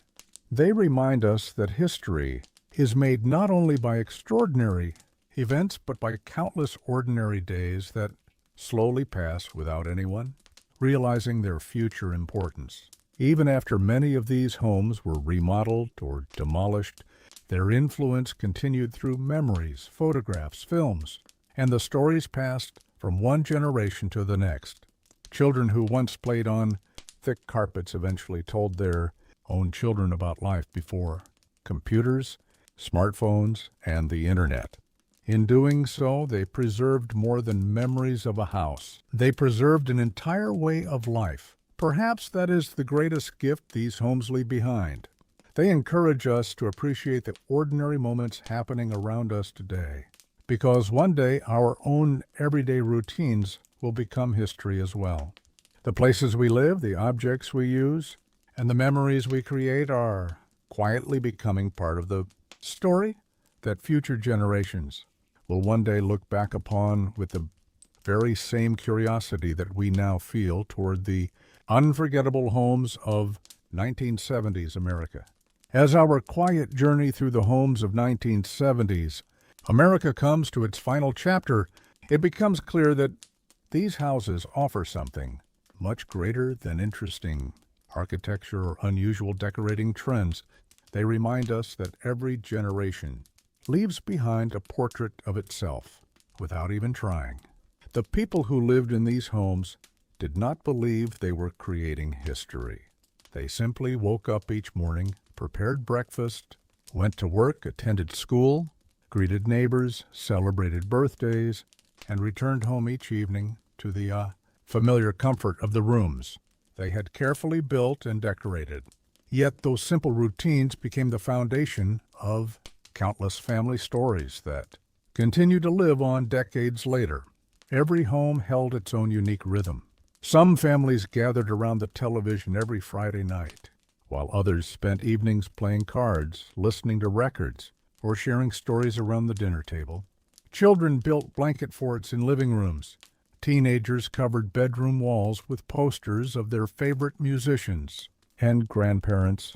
They remind us that history is made not only by extraordinary events, but by countless ordinary days that slowly pass without anyone realizing their future importance. Even after many of these homes were remodeled or demolished, their influence continued through memories, photographs, films, and the stories passed from one generation to the next. Children who once played on thick carpets eventually told their own children about life before computers, smartphones, and the internet. In doing so, they preserved more than memories of a house. They preserved an entire way of life. Perhaps that is the greatest gift these homes leave behind. They encourage us to appreciate the ordinary moments happening around us today, because one day our own everyday routines will become history as well. The places we live, the objects we use, and the memories we create are quietly becoming part of the story that future generations will one day look back upon with the very same curiosity that we now feel toward the unforgettable homes of 1970s America. As our quiet journey through the homes of 1970s America comes to its final chapter, it becomes clear that these houses offer something much greater than interesting architecture or unusual decorating trends. They remind us that every generation leaves behind a portrait of itself without even trying. The people who lived in these homes did not believe they were creating history. They simply woke up each morning, prepared breakfast, went to work, attended school, greeted neighbors, celebrated birthdays, and returned home each evening to the familiar comfort of the rooms they had carefully built and decorated. Yet those simple routines became the foundation of countless family stories that continue to live on decades later. Every home held its own unique rhythm. Some families gathered around the television every Friday night, while others spent evenings playing cards, listening to records, or sharing stories around the dinner table. Children built blanket forts in living rooms. Teenagers covered bedroom walls with posters of their favorite musicians, and grandparents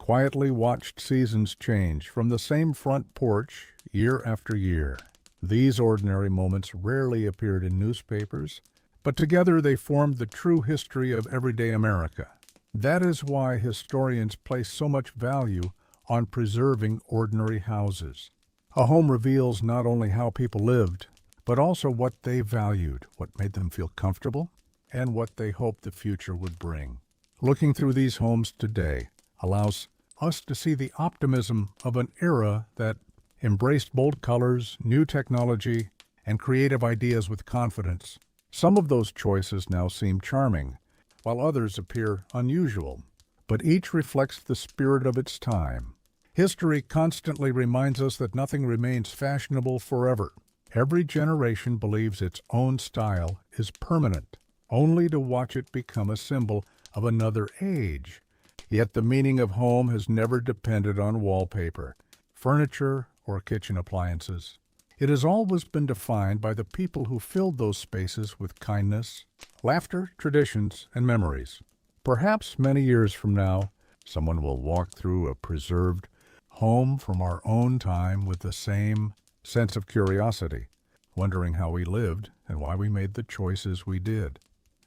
quietly watched seasons change from the same front porch year after year. These ordinary moments rarely appeared in newspapers, but together they formed the true history of everyday America. That is why historians place so much value on preserving ordinary houses. A home reveals not only how people lived, but also what they valued, what made them feel comfortable, and what they hoped the future would bring. Looking through these homes today allows us to see the optimism of an era that embraced bold colors, new technology, and creative ideas with confidence. Some of those choices now seem charming, while others appear unusual, but each reflects the spirit of its time. History constantly reminds us that nothing remains fashionable forever. Every generation believes its own style is permanent, only to watch it become a symbol of another age. Yet the meaning of home has never depended on wallpaper, furniture, or kitchen appliances. It has always been defined by the people who filled those spaces with kindness, laughter, traditions, and memories. Perhaps many years from now, someone will walk through a preserved home from our own time with the same sense of curiosity, wondering how we lived and why we made the choices we did.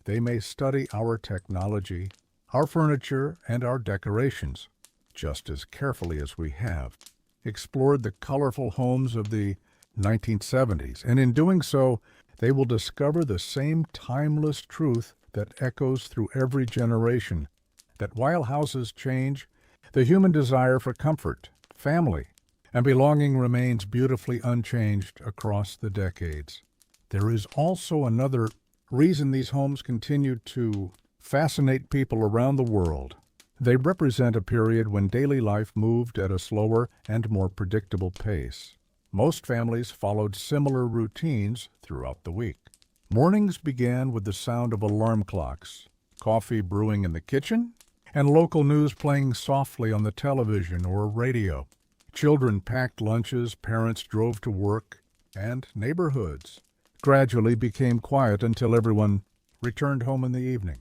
They may study our technology, our furniture, and our decorations just as carefully as we have explored the colorful homes of the 1970s, and in doing so, they will discover the same timeless truth that echoes through every generation, that while houses change, the human desire for comfort, family, and belonging remains beautifully unchanged across the decades. There is also another reason these homes continue to fascinate people around the world. They represent a period when daily life moved at a slower and more predictable pace. Most families followed similar routines throughout the week. Mornings began with the sound of alarm clocks, coffee brewing in the kitchen, and local news playing softly on the television or radio. Children packed lunches, parents drove to work, and neighborhoods gradually became quiet until everyone returned home in the evening.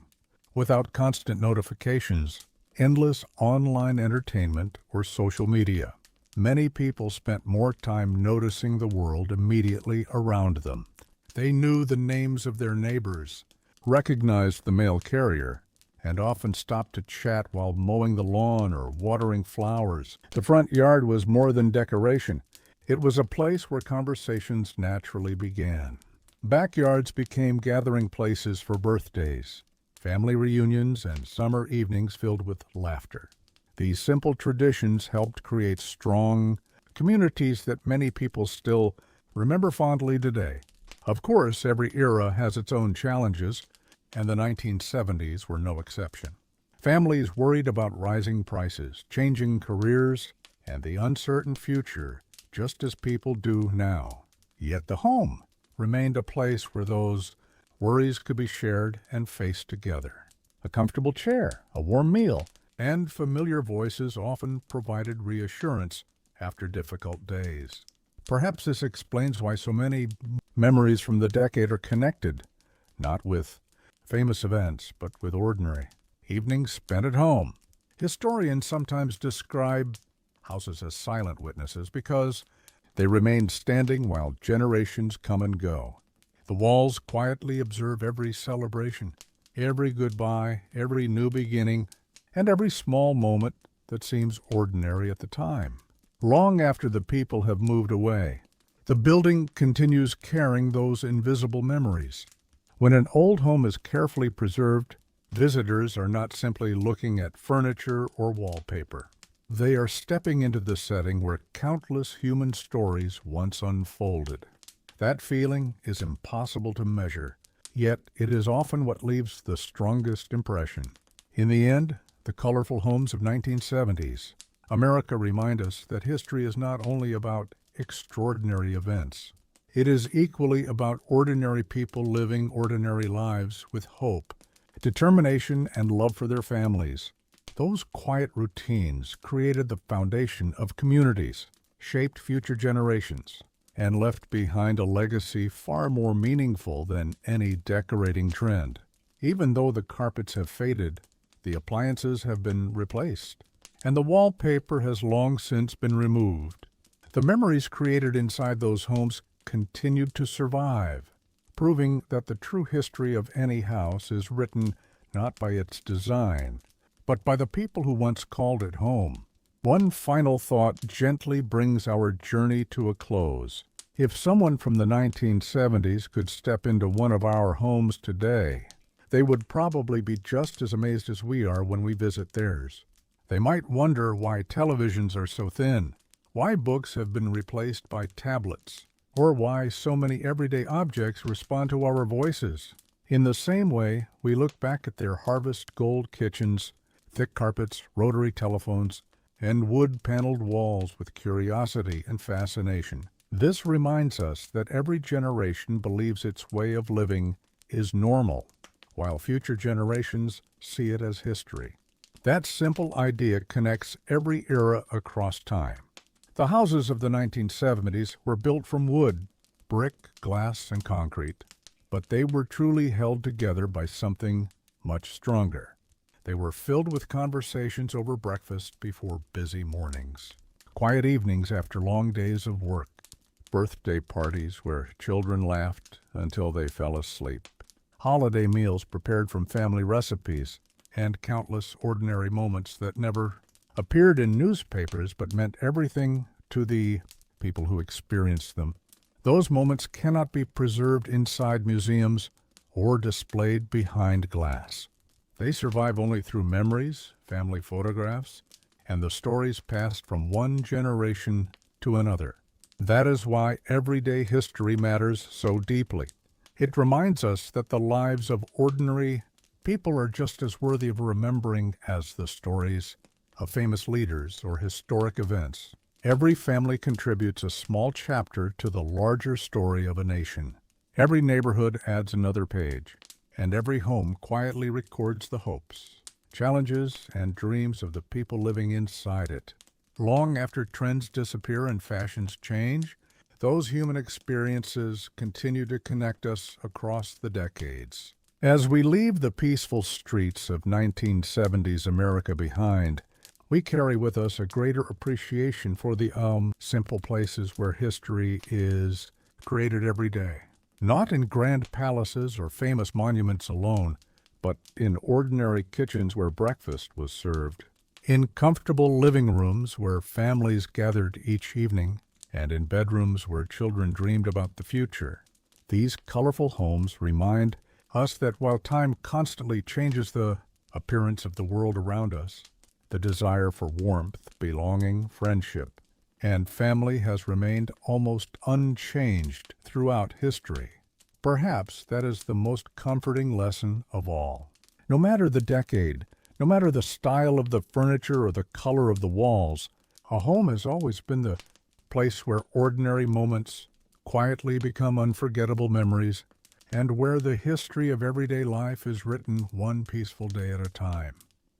Without constant notifications, endless online entertainment, or social media, many people spent more time noticing the world immediately around them. They knew the names of their neighbors, recognized the mail carrier, and often stopped to chat while mowing the lawn or watering flowers. The front yard was more than decoration. It was a place where conversations naturally began. Backyards became gathering places for birthdays, family reunions, and summer evenings filled with laughter. These simple traditions helped create strong communities that many people still remember fondly today. Of course, every era has its own challenges, and the 1970s were no exception. Families worried about rising prices, changing careers, and the uncertain future, just as people do now. Yet the home remained a place where those worries could be shared and faced together. A comfortable chair, a warm meal, and familiar voices often provided reassurance after difficult days. Perhaps this explains why so many memories from the decade are connected, not with famous events, but with ordinary evenings spent at home. Historians sometimes describe houses as silent witnesses because they remain standing while generations come and go. The walls quietly observe every celebration, every goodbye, every new beginning, and every small moment that seems ordinary at the time. Long after the people have moved away, the building continues carrying those invisible memories. When an old home is carefully preserved, visitors are not simply looking at furniture or wallpaper. They are stepping into the setting where countless human stories once unfolded. That feeling is impossible to measure, yet it is often what leaves the strongest impression. In the end, the colorful homes of 1970s America remind us that history is not only about extraordinary events. It is equally about ordinary people living ordinary lives with hope, determination, and love for their families. Those quiet routines created the foundation of communities, shaped future generations, and left behind a legacy far more meaningful than any decorating trend. Even though the carpets have faded, the appliances have been replaced, and the wallpaper has long since been removed. The memories created inside those homes continued to survive, proving that the true history of any house is written not by its design, but by the people who once called it home. One final thought gently brings our journey to a close. If someone from the 1970s could step into one of our homes today, they would probably be just as amazed as we are when we visit theirs. They might wonder why televisions are so thin, why books have been replaced by tablets, or why so many everyday objects respond to our voices. In the same way, we look back at their harvest gold kitchens, thick carpets, rotary telephones, and wood-paneled walls with curiosity and fascination. This reminds us that every generation believes its way of living is normal, while future generations see it as history. That simple idea connects every era across time. The houses of the 1970s were built from wood, brick, glass, and concrete, but they were truly held together by something much stronger. They were filled with conversations over breakfast before busy mornings, quiet evenings after long days of work, birthday parties where children laughed until they fell asleep, holiday meals prepared from family recipes, and countless ordinary moments that never appeared in newspapers but meant everything to the people who experienced them. Those moments cannot be preserved inside museums or displayed behind glass. They survive only through memories, family photographs, and the stories passed from one generation to another. That is why everyday history matters so deeply. It reminds us that the lives of ordinary people are just as worthy of remembering as the stories of famous leaders or historic events. Every family contributes a small chapter to the larger story of a nation. Every neighborhood adds another page, and every home quietly records the hopes, challenges, and dreams of the people living inside it. Long after trends disappear and fashions change, those human experiences continue to connect us across the decades. As we leave the peaceful streets of 1970s America behind, we carry with us a greater appreciation for the simple places where history is created every day. Not in grand palaces or famous monuments alone, but in ordinary kitchens where breakfast was served, in comfortable living rooms where families gathered each evening, and in bedrooms where children dreamed about the future. These colorful homes remind us that while time constantly changes the appearance of the world around us, the desire for warmth, belonging, friendship, and family has remained almost unchanged throughout history. Perhaps that is the most comforting lesson of all. No matter the decade, no matter the style of the furniture or the color of the walls, a home has always been the place where ordinary moments quietly become unforgettable memories, and where the history of everyday life is written one peaceful day at a time.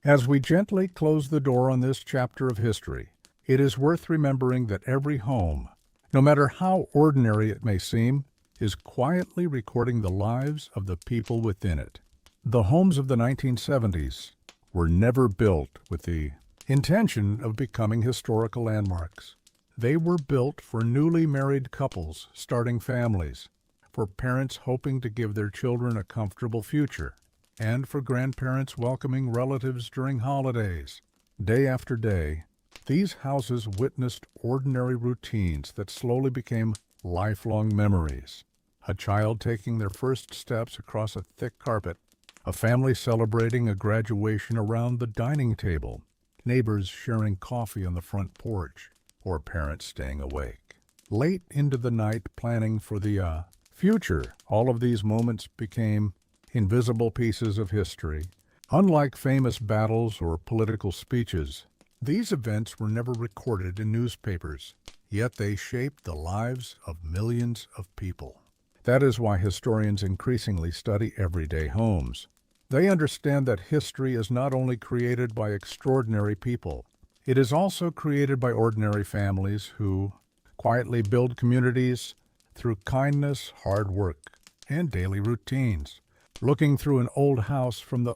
As we gently close the door on this chapter of history, it is worth remembering that every home, no matter how ordinary it may seem, is quietly recording the lives of the people within it. The homes of the 1970s were never built with the intention of becoming historical landmarks. They were built for newly married couples starting families, for parents hoping to give their children a comfortable future, and for grandparents welcoming relatives during holidays. Day after day, these houses witnessed ordinary routines that slowly became lifelong memories. A child taking their first steps across a thick carpet, a family celebrating a graduation around the dining table, neighbors sharing coffee on the front porch, or parents staying awake late into the night planning for the future. All of these moments became invisible pieces of history. Unlike famous battles or political speeches, these events were never recorded in newspapers, yet they shaped the lives of millions of people. That is why historians increasingly study everyday homes. They understand that history is not only created by extraordinary people, it is also created by ordinary families who quietly build communities through kindness, hard work, and daily routines. Looking through an old house from the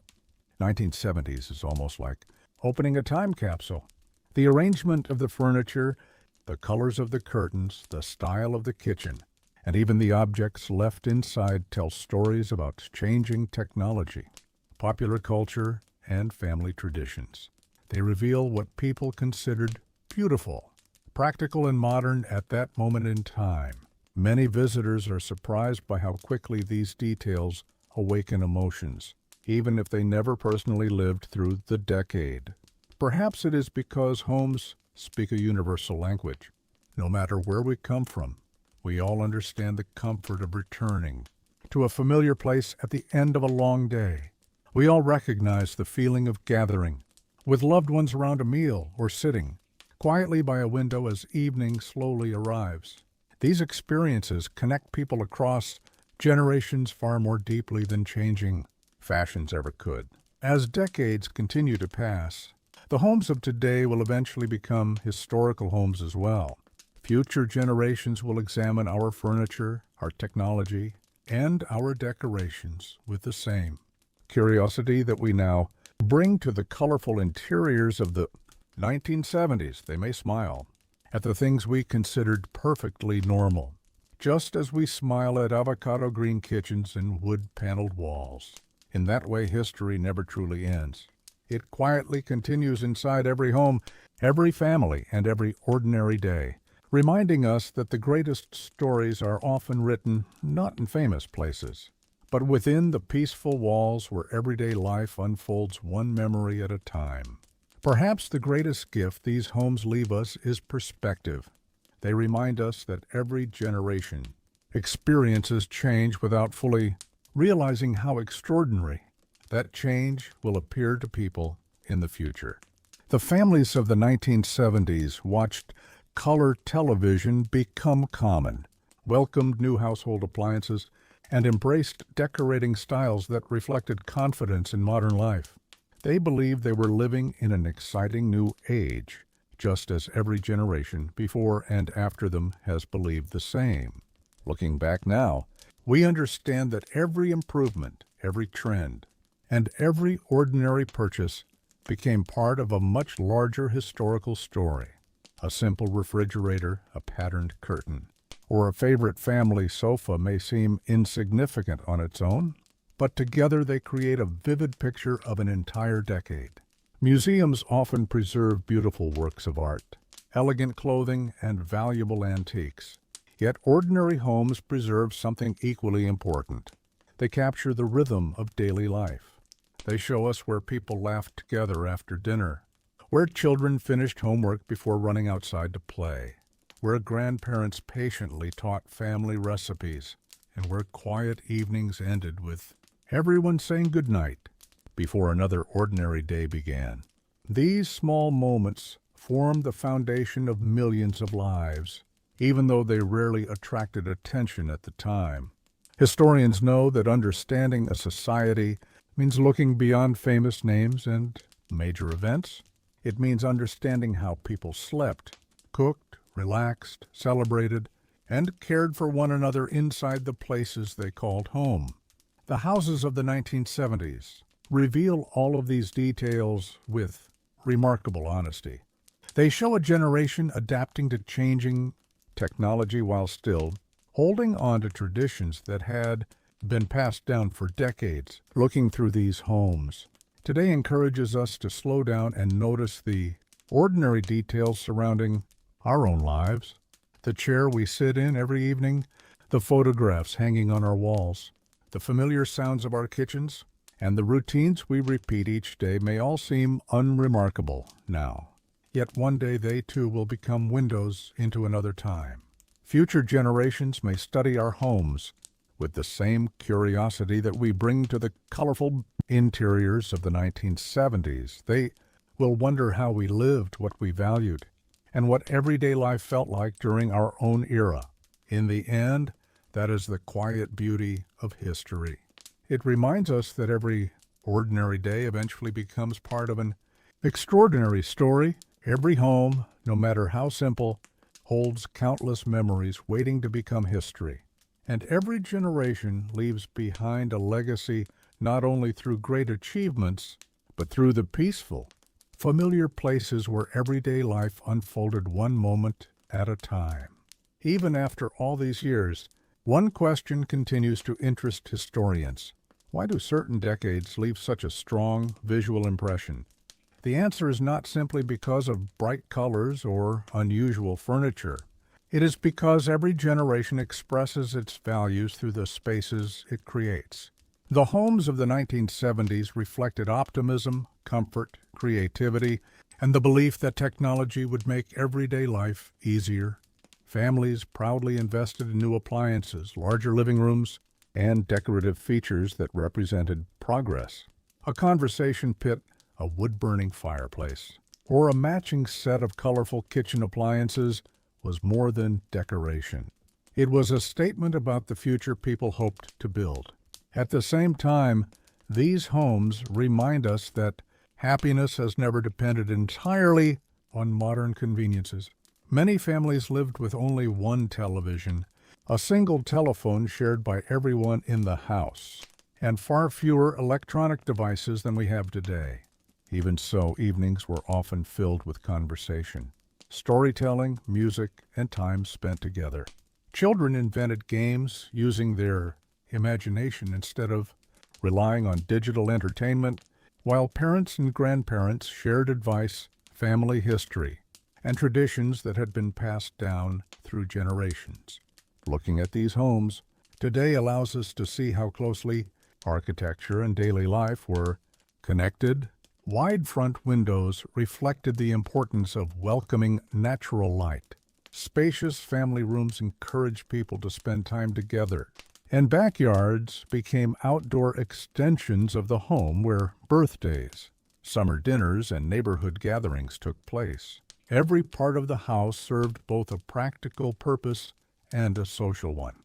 1970s is almost like opening a time capsule. The arrangement of the furniture, the colors of the curtains, the style of the kitchen, and even the objects left inside tell stories about changing technology, popular culture, and family traditions. They reveal what people considered beautiful, practical, and modern at that moment in time. Many visitors are surprised by how quickly these details awaken emotions, even if they never personally lived through the decade. Perhaps it is because homes speak a universal language. No matter where we come from, we all understand the comfort of returning to a familiar place at the end of a long day. We all recognize the feeling of gathering with loved ones around a meal or sitting quietly by a window as evening slowly arrives. These experiences connect people across generations far more deeply than changing fashions ever could. As decades continue to pass, the homes of today will eventually become historical homes as well. Future generations will examine our furniture, our technology, and our decorations with the same curiosity that we now bring to the colorful interiors of the 1970s. They may smile at the things we considered perfectly normal, just as we smile at avocado green kitchens and wood-paneled walls. In that way, history never truly ends. It quietly continues inside every home, every family, and every ordinary day, reminding us that the greatest stories are often written not in famous places, but within the peaceful walls where everyday life unfolds one memory at a time. Perhaps the greatest gift these homes leave us is perspective. They remind us that every generation experiences change without fully realizing how extraordinary that change will appear to people in the future. The families of the 1970s watched color television become common, welcomed new household appliances, and embraced decorating styles that reflected confidence in modern life. They believed they were living in an exciting new age, just as every generation before and after them has believed the same. Looking back now, we understand that every improvement, every trend, and every ordinary purchase became part of a much larger historical story. A simple refrigerator, a patterned curtain, or a favorite family sofa may seem insignificant on its own, but together they create a vivid picture of an entire decade. Museums often preserve beautiful works of art, elegant clothing, and valuable antiques. Yet ordinary homes preserve something equally important. They capture the rhythm of daily life. They show us where people laughed together after dinner, where children finished homework before running outside to play, where grandparents patiently taught family recipes, and where quiet evenings ended with everyone saying goodnight before another ordinary day began. These small moments form the foundation of millions of lives, even though they rarely attracted attention at the time. Historians know that understanding a society means looking beyond famous names and major events. It means understanding how people slept, cooked, relaxed, celebrated, and cared for one another inside the places they called home. The houses of the 1970s reveal all of these details with remarkable honesty. They show a generation adapting to changing technology while still holding on to traditions that had been passed down for decades. Looking through these homes today encourages us to slow down and notice the ordinary details surrounding our own lives. The chair we sit in every evening, the photographs hanging on our walls, the familiar sounds of our kitchens, and the routines we repeat each day may all seem unremarkable now. Yet one day they too will become windows into another time. Future generations may study our homes with the same curiosity that we bring to the colorful interiors of the 1970s. They will wonder how we lived, what we valued, and what everyday life felt like during our own era. In the end, that is the quiet beauty of history. It reminds us that every ordinary day eventually becomes part of an extraordinary story. Every home, no matter how simple, holds countless memories waiting to become history. And every generation leaves behind a legacy not only through great achievements, but through the peaceful, familiar places where everyday life unfolded one moment at a time. Even after all these years, one question continues to interest historians. Why do certain decades leave such a strong visual impression? The answer is not simply because of bright colors or unusual furniture. It is because every generation expresses its values through the spaces it creates. The homes of the 1970s reflected optimism, comfort, creativity, and the belief that technology would make everyday life easier. Families proudly invested in new appliances, larger living rooms, and decorative features that represented progress. A conversation pit, a wood-burning fireplace, or a matching set of colorful kitchen appliances was more than decoration. It was a statement about the future people hoped to build. At the same time, these homes remind us that happiness has never depended entirely on modern conveniences. Many families lived with only one television, a single telephone shared by everyone in the house, and far fewer electronic devices than we have today. Even so, evenings were often filled with conversation, storytelling, music, and time spent together. Children invented games using their imagination instead of relying on digital entertainment, while parents and grandparents shared advice, family history, and traditions that had been passed down through generations. Looking at these homes today allows us to see how closely architecture and daily life were connected. Wide front windows reflected the importance of welcoming natural light. Spacious family rooms encouraged people to spend time together, and backyards became outdoor extensions of the home where birthdays, summer dinners, and neighborhood gatherings took place. Every part of the house served both a practical purpose and a social one.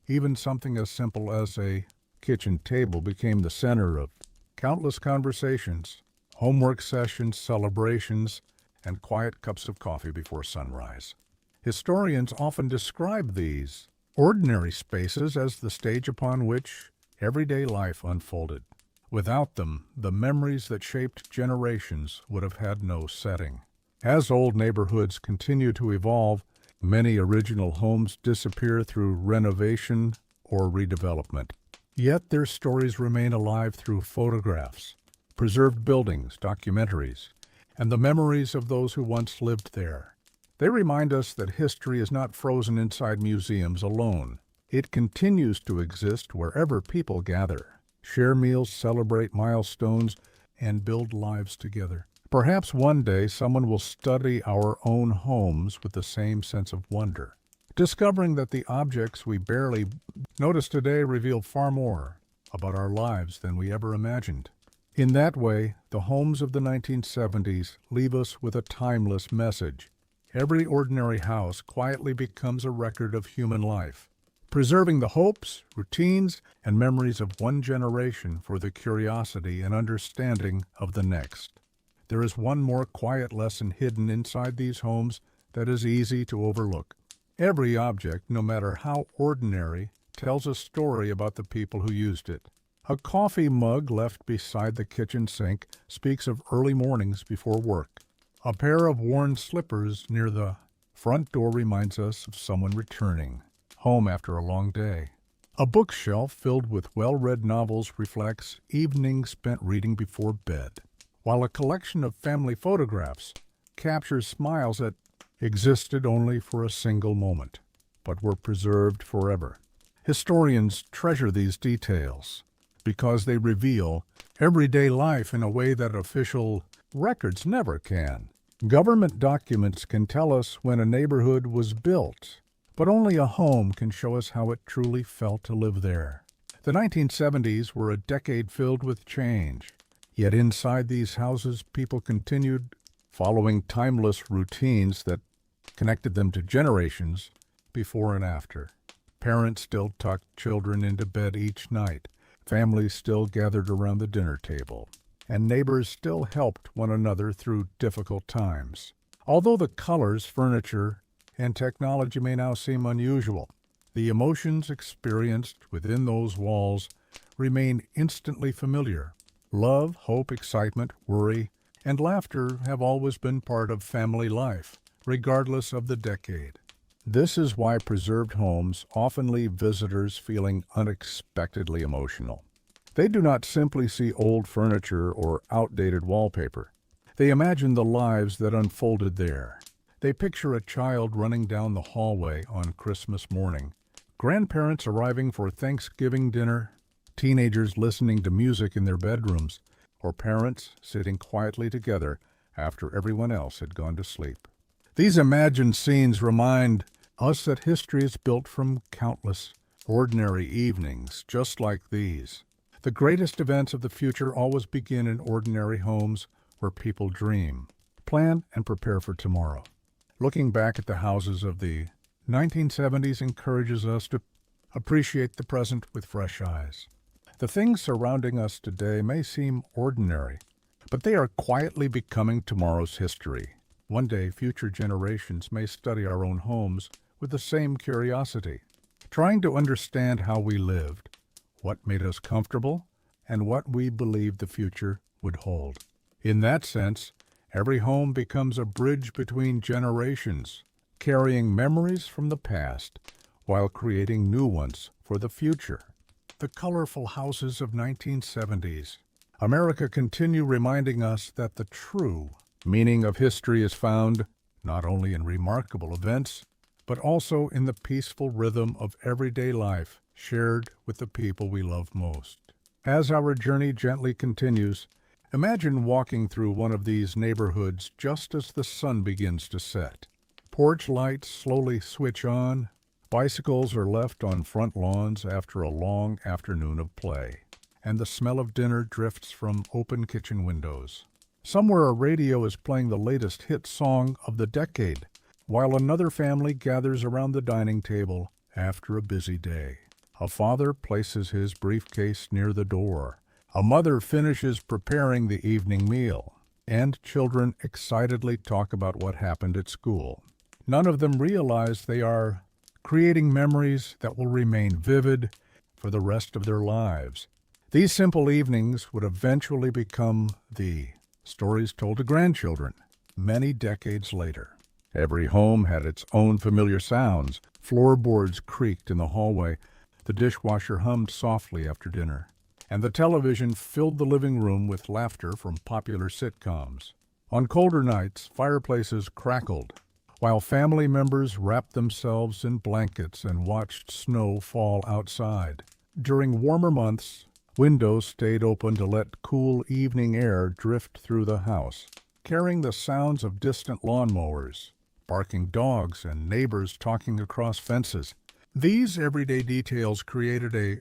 Even something as simple as a kitchen table became the center of countless conversations, homework sessions, celebrations, and quiet cups of coffee before sunrise. Historians often describe these ordinary spaces as the stage upon which everyday life unfolded. Without them, the memories that shaped generations would have had no setting. As old neighborhoods continue to evolve, many original homes disappear through renovation or redevelopment. Yet their stories remain alive through photographs, preserved buildings, documentaries, and the memories of those who once lived there. They remind us that history is not frozen inside museums alone. It continues to exist wherever people gather, share meals, celebrate milestones, and build lives together. Perhaps one day someone will study our own homes with the same sense of wonder, discovering that the objects we barely notice today reveal far more about our lives than we ever imagined. In that way, the homes of the 1970s leave us with a timeless message. Every ordinary house quietly becomes a record of human life, preserving the hopes, routines, and memories of one generation for the curiosity and understanding of the next. There is one more quiet lesson hidden inside these homes that is easy to overlook. Every object, no matter how ordinary, tells a story about the people who used it. A coffee mug left beside the kitchen sink speaks of early mornings before work. A pair of worn slippers near the front door reminds us of someone returning home after a long day. A bookshelf filled with well-read novels reflects evenings spent reading before bed, while a collection of family photographs captures smiles that existed only for a single moment, but were preserved forever. Historians treasure these details because they reveal everyday life in a way that official records never can. Government documents can tell us when a neighborhood was built, but only a home can show us how it truly felt to live there. The 1970s were a decade filled with change, yet inside these houses people continued following timeless routines that connected them to generations before and after. Parents still tucked children into bed each night, families still gathered around the dinner table, and neighbors still helped one another through difficult times. Although the colors, furniture, and technology may now seem unusual, the emotions experienced within those walls remain instantly familiar. Love, hope, excitement, worry, and laughter have always been part of family life, regardless of the decade. This is why preserved homes often leave visitors feeling unexpectedly emotional. They do not simply see old furniture or outdated wallpaper. They imagine the lives that unfolded there, They picture a child running down the hallway on Christmas morning, grandparents arriving for Thanksgiving dinner, teenagers listening to music in their bedrooms, or parents sitting quietly together after everyone else had gone to sleep. These imagined scenes remind us that history is built from countless ordinary evenings just like these. The greatest events of the future always begin in ordinary homes where people dream, plan, and prepare for tomorrow. Looking back at the houses of the 1970s encourages us to appreciate the present with fresh eyes. The things surrounding us today may seem ordinary, but they are quietly becoming tomorrow's history. One day, future generations may study our own homes with the same curiosity, trying to understand how we lived, what made us comfortable, and what we believed the future would hold. In that sense, every home becomes a bridge between generations, carrying memories from the past while creating new ones for the future. The colorful houses of 1970s America continue reminding us that the true meaning of history is found not only in remarkable events, but also in the peaceful rhythm of everyday life shared with the people we love most. As our journey gently continues, imagine walking through one of these neighborhoods just as the sun begins to set. Porch lights slowly switch on, bicycles are left on front lawns after a long afternoon of play, and the smell of dinner drifts from open kitchen windows. Somewhere a radio is playing the latest hit song of the decade, while another family gathers around the dining table after a busy day. A father places his briefcase near the door. A mother finishes preparing the evening meal, and children excitedly talk about what happened at school. None of them realize they are creating memories that will remain vivid for the rest of their lives. These simple evenings would eventually become the stories told to grandchildren many decades later. Every home had its own familiar sounds. Floorboards creaked in the hallway, the dishwasher hummed softly after dinner, and the television filled the living room with laughter from popular sitcoms. On colder nights, fireplaces crackled, while family members wrapped themselves in blankets and watched snow fall outside. During warmer months, windows stayed open to let cool evening air drift through the house, carrying the sounds of distant lawnmowers, barking dogs, and neighbors talking across fences. These everyday details created a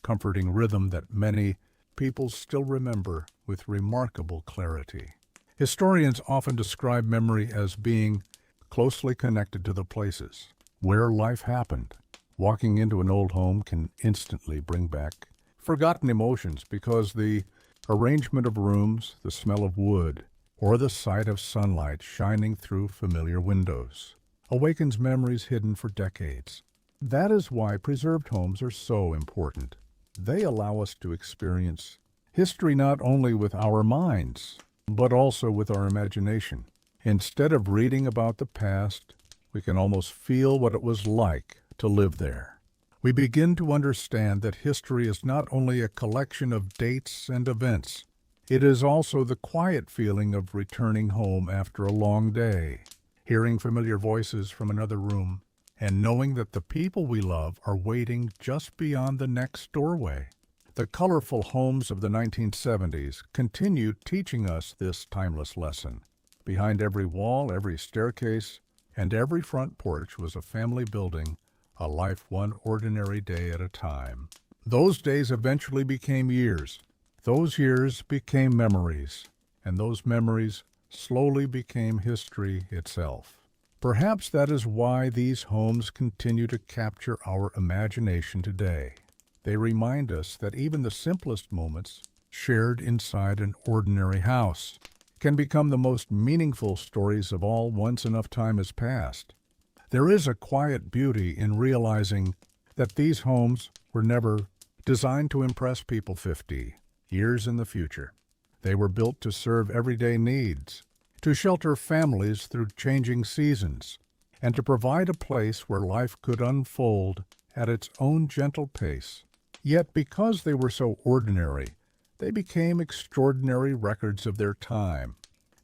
comforting rhythm that many people still remember with remarkable clarity. Historians often describe memory as being closely connected to the places where life happened. Walking into an old home can instantly bring back forgotten emotions because the arrangement of rooms, the smell of wood, or the sight of sunlight shining through familiar windows awakens memories hidden for decades. That is why preserved homes are so important. They allow us to experience history not only with our minds, but also with our imagination. Instead of reading about the past, we can almost feel what it was like to live there. We begin to understand that history is not only a collection of dates and events, it is also the quiet feeling of returning home after a long day, hearing familiar voices from another room, and knowing that the people we love are waiting just beyond the next doorway. The colorful homes of the 1970s continue teaching us this timeless lesson. Behind every wall, every staircase, and every front porch was a family building a life one ordinary day at a time. Those days eventually became years. Those years became memories, and those memories slowly became history itself. Perhaps that is why these homes continue to capture our imagination today. They remind us that even the simplest moments, shared inside an ordinary house, can become the most meaningful stories of all once enough time has passed. There is a quiet beauty in realizing that these homes were never designed to impress people 50 years in the future. They were built to serve everyday needs, to shelter families through changing seasons, and to provide a place where life could unfold at its own gentle pace. Yet because they were so ordinary, they became extraordinary records of their time.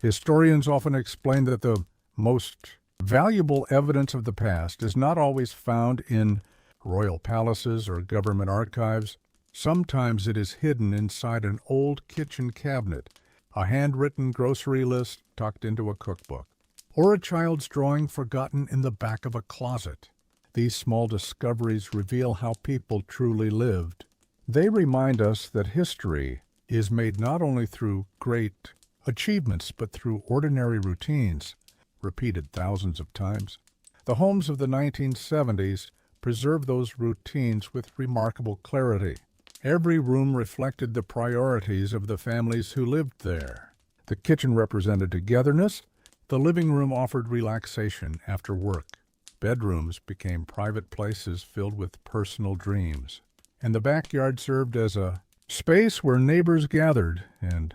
Historians often explain that the most Valuable evidence of the past is not always found in royal palaces or government archives. Sometimes it is hidden inside an old kitchen cabinet, a handwritten grocery list tucked into a cookbook, or a child's drawing forgotten in the back of a closet. These small discoveries reveal how people truly lived. They remind us that history is made not only through great achievements, but through ordinary routines, repeated thousands of times. The homes of the 1970s preserved those routines with remarkable clarity. Every room reflected the priorities of the families who lived there. The kitchen represented togetherness. The living room offered relaxation after work. Bedrooms became private places filled with personal dreams. And the backyard served as a space where neighbors gathered and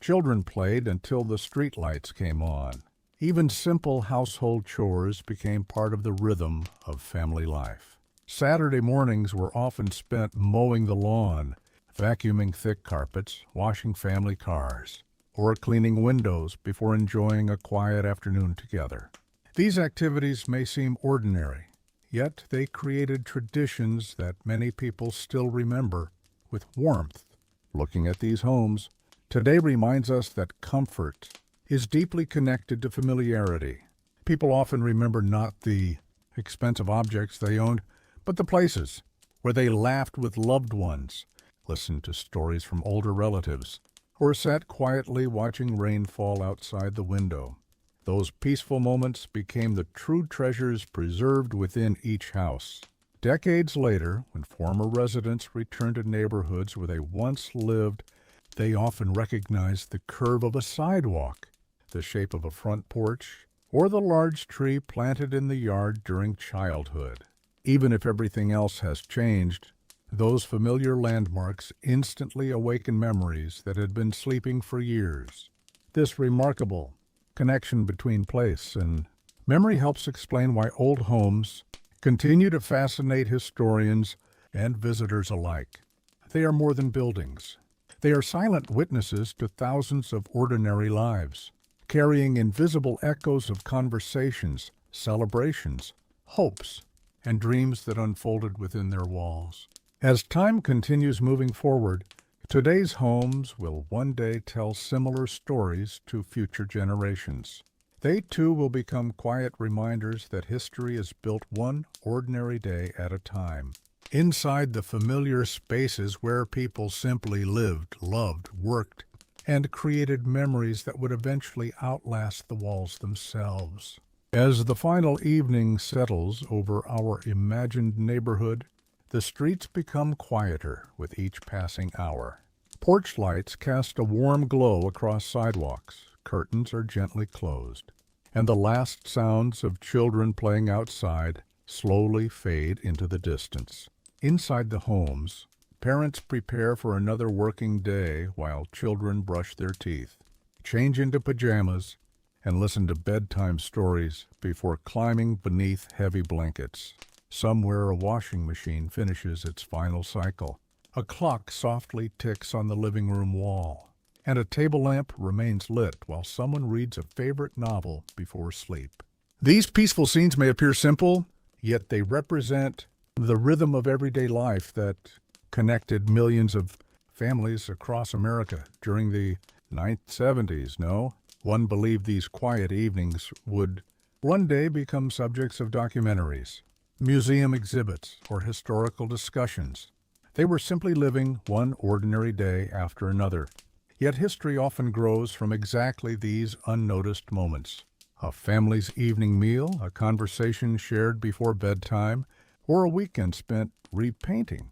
children played until the streetlights came on. Even simple household chores became part of the rhythm of family life. Saturday mornings were often spent mowing the lawn, vacuuming thick carpets, washing family cars, or cleaning windows before enjoying a quiet afternoon together. These activities may seem ordinary, yet they created traditions that many people still remember with warmth. Looking at these homes today reminds us that comfort is deeply connected to familiarity. People often remember not the expensive objects they owned, but the places where they laughed with loved ones, listened to stories from older relatives, or sat quietly watching rain fall outside the window. Those peaceful moments became the true treasures preserved within each house. Decades later, when former residents returned to neighborhoods where they once lived, they often recognized the curve of a sidewalk, the shape of a front porch, or the large tree planted in the yard during childhood. Even if everything else has changed, those familiar landmarks instantly awaken memories that had been sleeping for years. This remarkable connection between place and memory helps explain why old homes continue to fascinate historians and visitors alike. They are more than buildings. They are silent witnesses to thousands of ordinary lives, carrying invisible echoes of conversations, celebrations, hopes, and dreams that unfolded within their walls. As time continues moving forward, today's homes will one day tell similar stories to future generations. They too will become quiet reminders that history is built one ordinary day at a time. Inside the familiar spaces where people simply lived, loved, worked, and created memories that would eventually outlast the walls themselves. As the final evening settles over our imagined neighborhood, the streets become quieter with each passing hour. Porch lights cast a warm glow across sidewalks, curtains are gently closed, and the last sounds of children playing outside slowly fade into the distance. Inside the homes, parents prepare for another working day while children brush their teeth, change into pajamas, and listen to bedtime stories before climbing beneath heavy blankets. Somewhere a washing machine finishes its final cycle. A clock softly ticks on the living room wall, and a table lamp remains lit while someone reads a favorite novel before sleep. These peaceful scenes may appear simple, yet they represent the rhythm of everyday life that connected millions of families across America during the 1970s. One believed these quiet evenings would one day become subjects of documentaries, museum exhibits, or historical discussions. They were simply living one ordinary day after another. Yet history often grows from exactly these unnoticed moments. A family's evening meal, a conversation shared before bedtime, or a weekend spent repainting.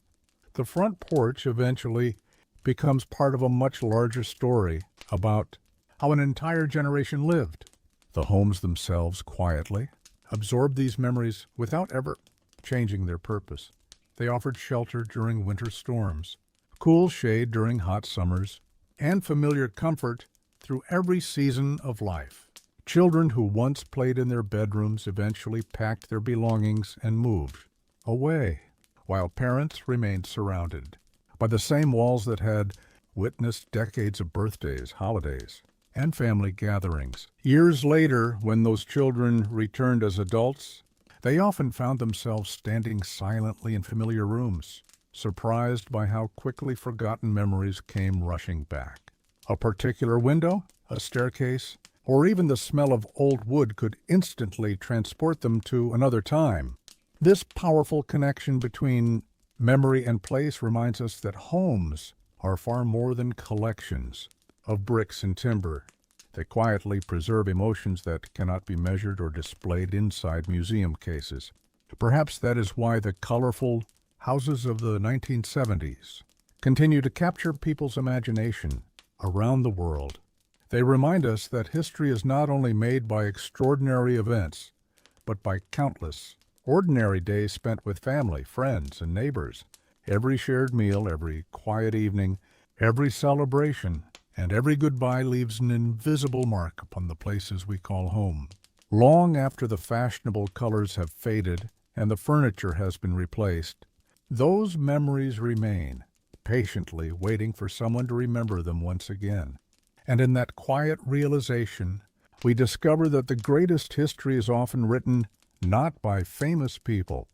The front porch eventually becomes part of a much larger story about how an entire generation lived. The homes themselves quietly absorbed these memories without ever changing their purpose. They offered shelter during winter storms, cool shade during hot summers, and familiar comfort through every season of life. Children who once played in their bedrooms eventually packed their belongings and moved away, while parents remained surrounded by the same walls that had witnessed decades of birthdays, holidays, and family gatherings. Years later, when those children returned as adults, they often found themselves standing silently in familiar rooms, surprised by how quickly forgotten memories came rushing back. A particular window, a staircase, or even the smell of old wood could instantly transport them to another time. This powerful connection between memory and place reminds us that homes are far more than collections of bricks and timber. They quietly preserve emotions that cannot be measured or displayed inside museum cases. Perhaps that is why the colorful houses of the 1970s continue to capture people's imagination around the world. They remind us that history is not only made by extraordinary events, but by countless ordinary days spent with family, friends, and neighbors. Every shared meal, every quiet evening, every celebration, and every goodbye leaves an invisible mark upon the places we call home. Long after the fashionable colors have faded and the furniture has been replaced, those memories remain, patiently waiting for someone to remember them once again. And in that quiet realization, we discover that the greatest history is often written not by famous people,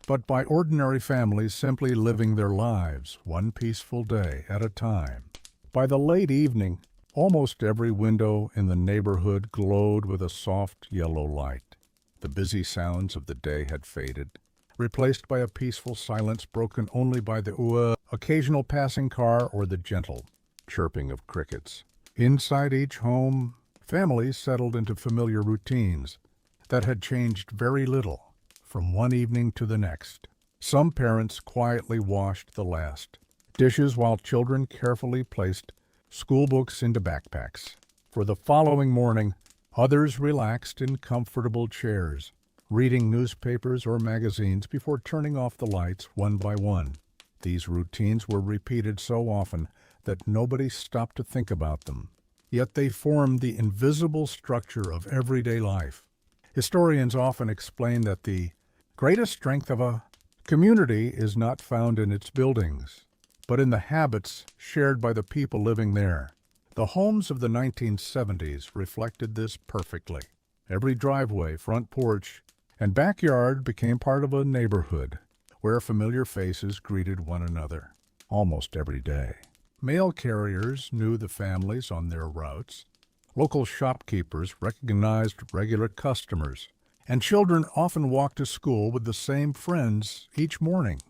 but by ordinary families simply living their lives one peaceful day at a time. By the late evening, almost every window in the neighborhood glowed with a soft yellow light. The busy sounds of the day had faded, replaced by a peaceful silence broken only by the occasional passing car or the gentle chirping of crickets. Inside each home, families settled into familiar routines that had changed very little from one evening to the next. Some parents quietly washed the last dishes while children carefully placed school books into backpacks. For the following morning, others relaxed in comfortable chairs, reading newspapers or magazines before turning off the lights one by one. These routines were repeated so often that nobody stopped to think about them. Yet they formed the invisible structure of everyday life. Historians often explain that the greatest strength of a community is not found in its buildings, but in the habits shared by the people living there. The homes of the 1970s reflected this perfectly. Every driveway, front porch, and backyard became part of a neighborhood where familiar faces greeted one another almost every day. Mail carriers knew the families on their routes. Local shopkeepers recognized regular customers, and children often walked to school with the same friends each morning.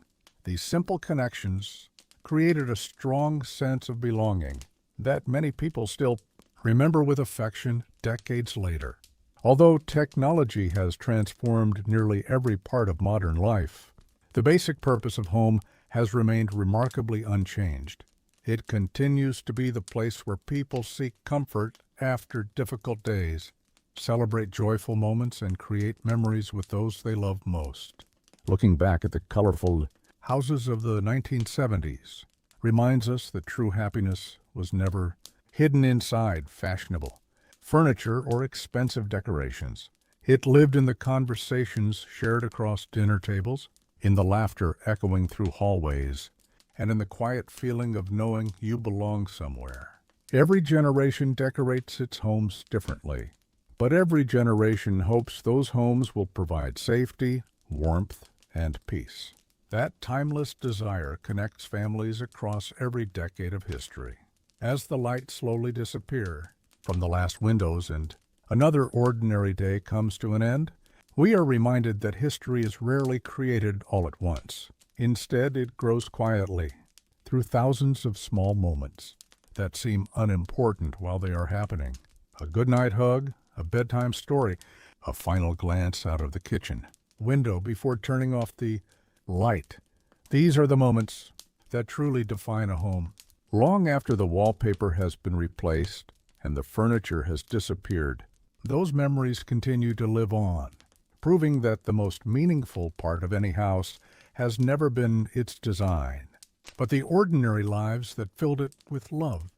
These simple connections created a strong sense of belonging that many people still remember with affection decades later. Although technology has transformed nearly every part of modern life, the basic purpose of home has remained remarkably unchanged. It continues to be the place where people seek comfort after difficult days, celebrate joyful moments, and create memories with those they love most. Looking back at the colorful houses of the 1970s reminds us that true happiness was never hidden inside fashionable furniture or expensive decorations. It lived in the conversations shared across dinner tables, in the laughter echoing through hallways, and in the quiet feeling of knowing you belong somewhere. Every generation decorates its homes differently, but every generation hopes those homes will provide safety, warmth, and peace. That timeless desire connects families across every decade of history. As the lights slowly disappear from the last windows and another ordinary day comes to an end, we are reminded that history is rarely created all at once. Instead, it grows quietly through thousands of small moments that seem unimportant while they are happening. A goodnight hug, a bedtime story, a final glance out of the kitchen window before turning off the light. These are the moments that truly define a home. Long after the wallpaper has been replaced and the furniture has disappeared, those memories continue to live on, proving that the most meaningful part of any house has never been its design, but the ordinary lives that filled it with love,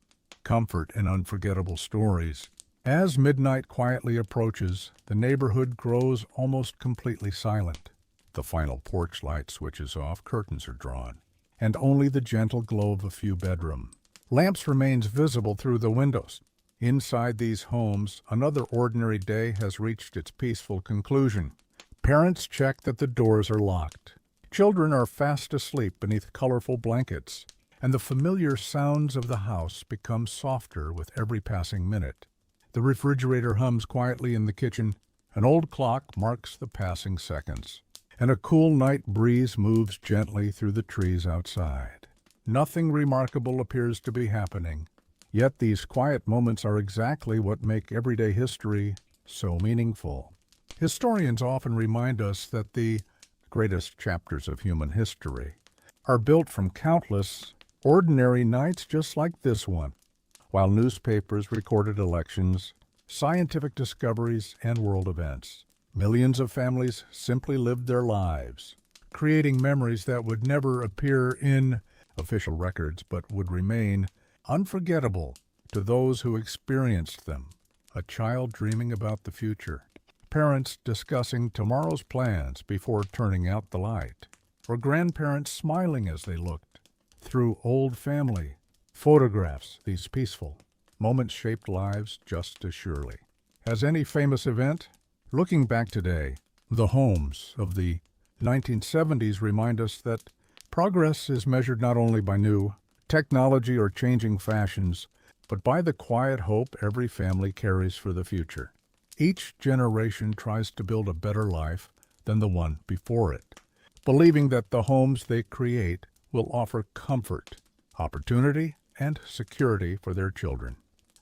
comfort, and unforgettable stories. As midnight quietly approaches, the neighborhood grows almost completely silent. The final porch light switches off, curtains are drawn, and only the gentle glow of a few bedroom lamps remains visible through the windows. Inside these homes, another ordinary day has reached its peaceful conclusion. Parents check that the doors are locked. Children are fast asleep beneath colorful blankets, and the familiar sounds of the house become softer with every passing minute. The refrigerator hums quietly in the kitchen, an old clock marks the passing seconds, and a cool night breeze moves gently through the trees outside. Nothing remarkable appears to be happening, yet these quiet moments are exactly what make everyday history so meaningful. Historians often remind us that the greatest chapters of human history are built from countless ordinary nights just like this one, while newspapers recorded elections, scientific discoveries, and world events. Millions of families simply lived their lives, creating memories that would never appear in official records but would remain unforgettable to those who experienced them. A child dreaming about the future, parents discussing tomorrow's plans before turning out the light, or grandparents smiling as they looked through old family photographs. These peaceful moments shaped lives just as surely as any famous event. Looking back today, the homes of the 1970s remind us that progress is measured not only by new technology or changing fashions, but by the quiet hope every family carries for the future. Each generation tries to build a better life than the one before it, believing that the homes they create will offer comfort, opportunity, and security for their children.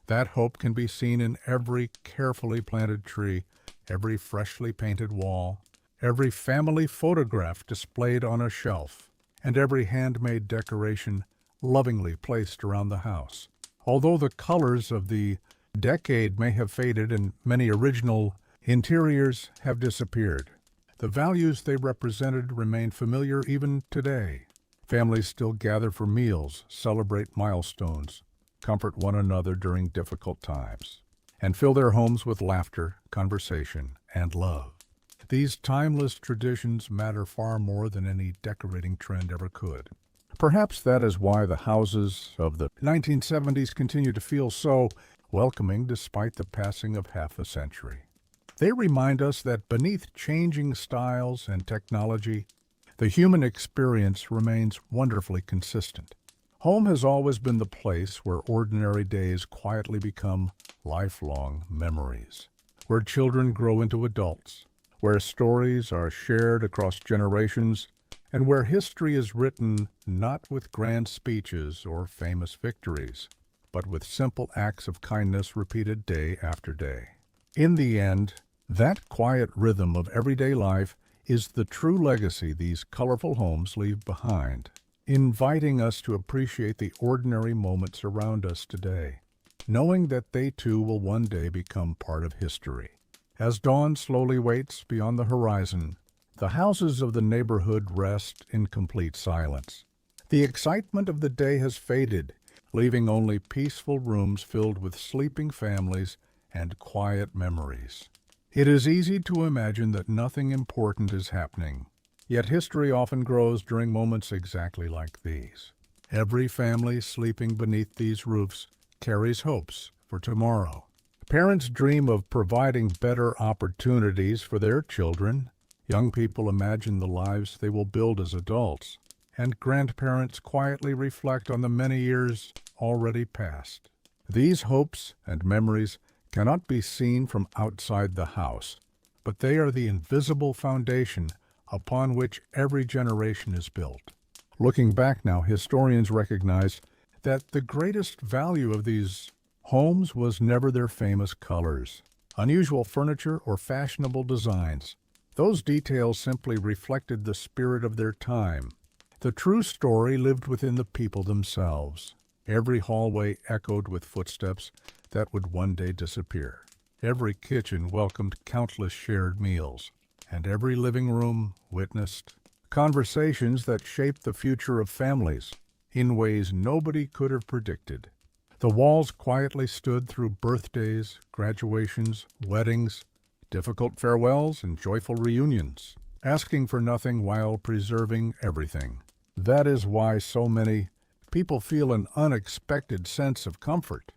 That hope can be seen in every carefully planted tree, every freshly painted wall, every family photograph displayed on a shelf, and every handmade decoration lovingly placed around the house. Although the colors of the decade may have faded and many original interiors have disappeared, the values they represented remain familiar even today. Families still gather for meals, celebrate milestones, comfort one another during difficult times, and fill their homes with laughter, conversation, and love. These timeless traditions matter far more than any decorating trend ever could. Perhaps that is why the houses of the 1970s continue to feel so welcoming despite the passing of half a century. They remind us that beneath changing styles and technology, the human experience remains wonderfully consistent. Home has always been the place where ordinary days quietly become lifelong memories, where children grow into adults, where stories are shared across generations, and where history is written not with grand speeches or famous victories, but with simple acts of kindness repeated day after day. In the end, that quiet rhythm of everyday life is the true legacy these colorful homes leave behind, inviting us to appreciate the ordinary moments around us today, knowing that they too will one day become part of history. As dawn slowly waits beyond the horizon, the houses of the neighborhood rest in complete silence. The excitement of the day has faded, leaving only peaceful rooms filled with sleeping families and quiet memories. It is easy to imagine that nothing important is happening, yet history often grows during moments exactly like these. Every family sleeping beneath these roofs carries hopes for tomorrow. Parents dream of providing better opportunities for their children. Young people imagine the lives they will build as adults, and grandparents quietly reflect on the many years already past. These hopes and memories cannot be seen from outside the house, but they are the invisible foundation upon which every generation is built. Looking back now, historians recognize that the greatest value of these homes was never their famous colors, unusual furniture, or fashionable designs. Those details simply reflected the spirit of their time. The true story lived within the people themselves. Every hallway echoed with footsteps that would one day disappear. Every kitchen welcomed countless shared meals, and every living room witnessed conversations that shaped the future of families in ways nobody could have predicted. The walls quietly stood through birthdays, graduations, weddings, difficult farewells, and joyful reunions, asking for nothing while preserving everything. That is why so many people feel an unexpected sense of comfort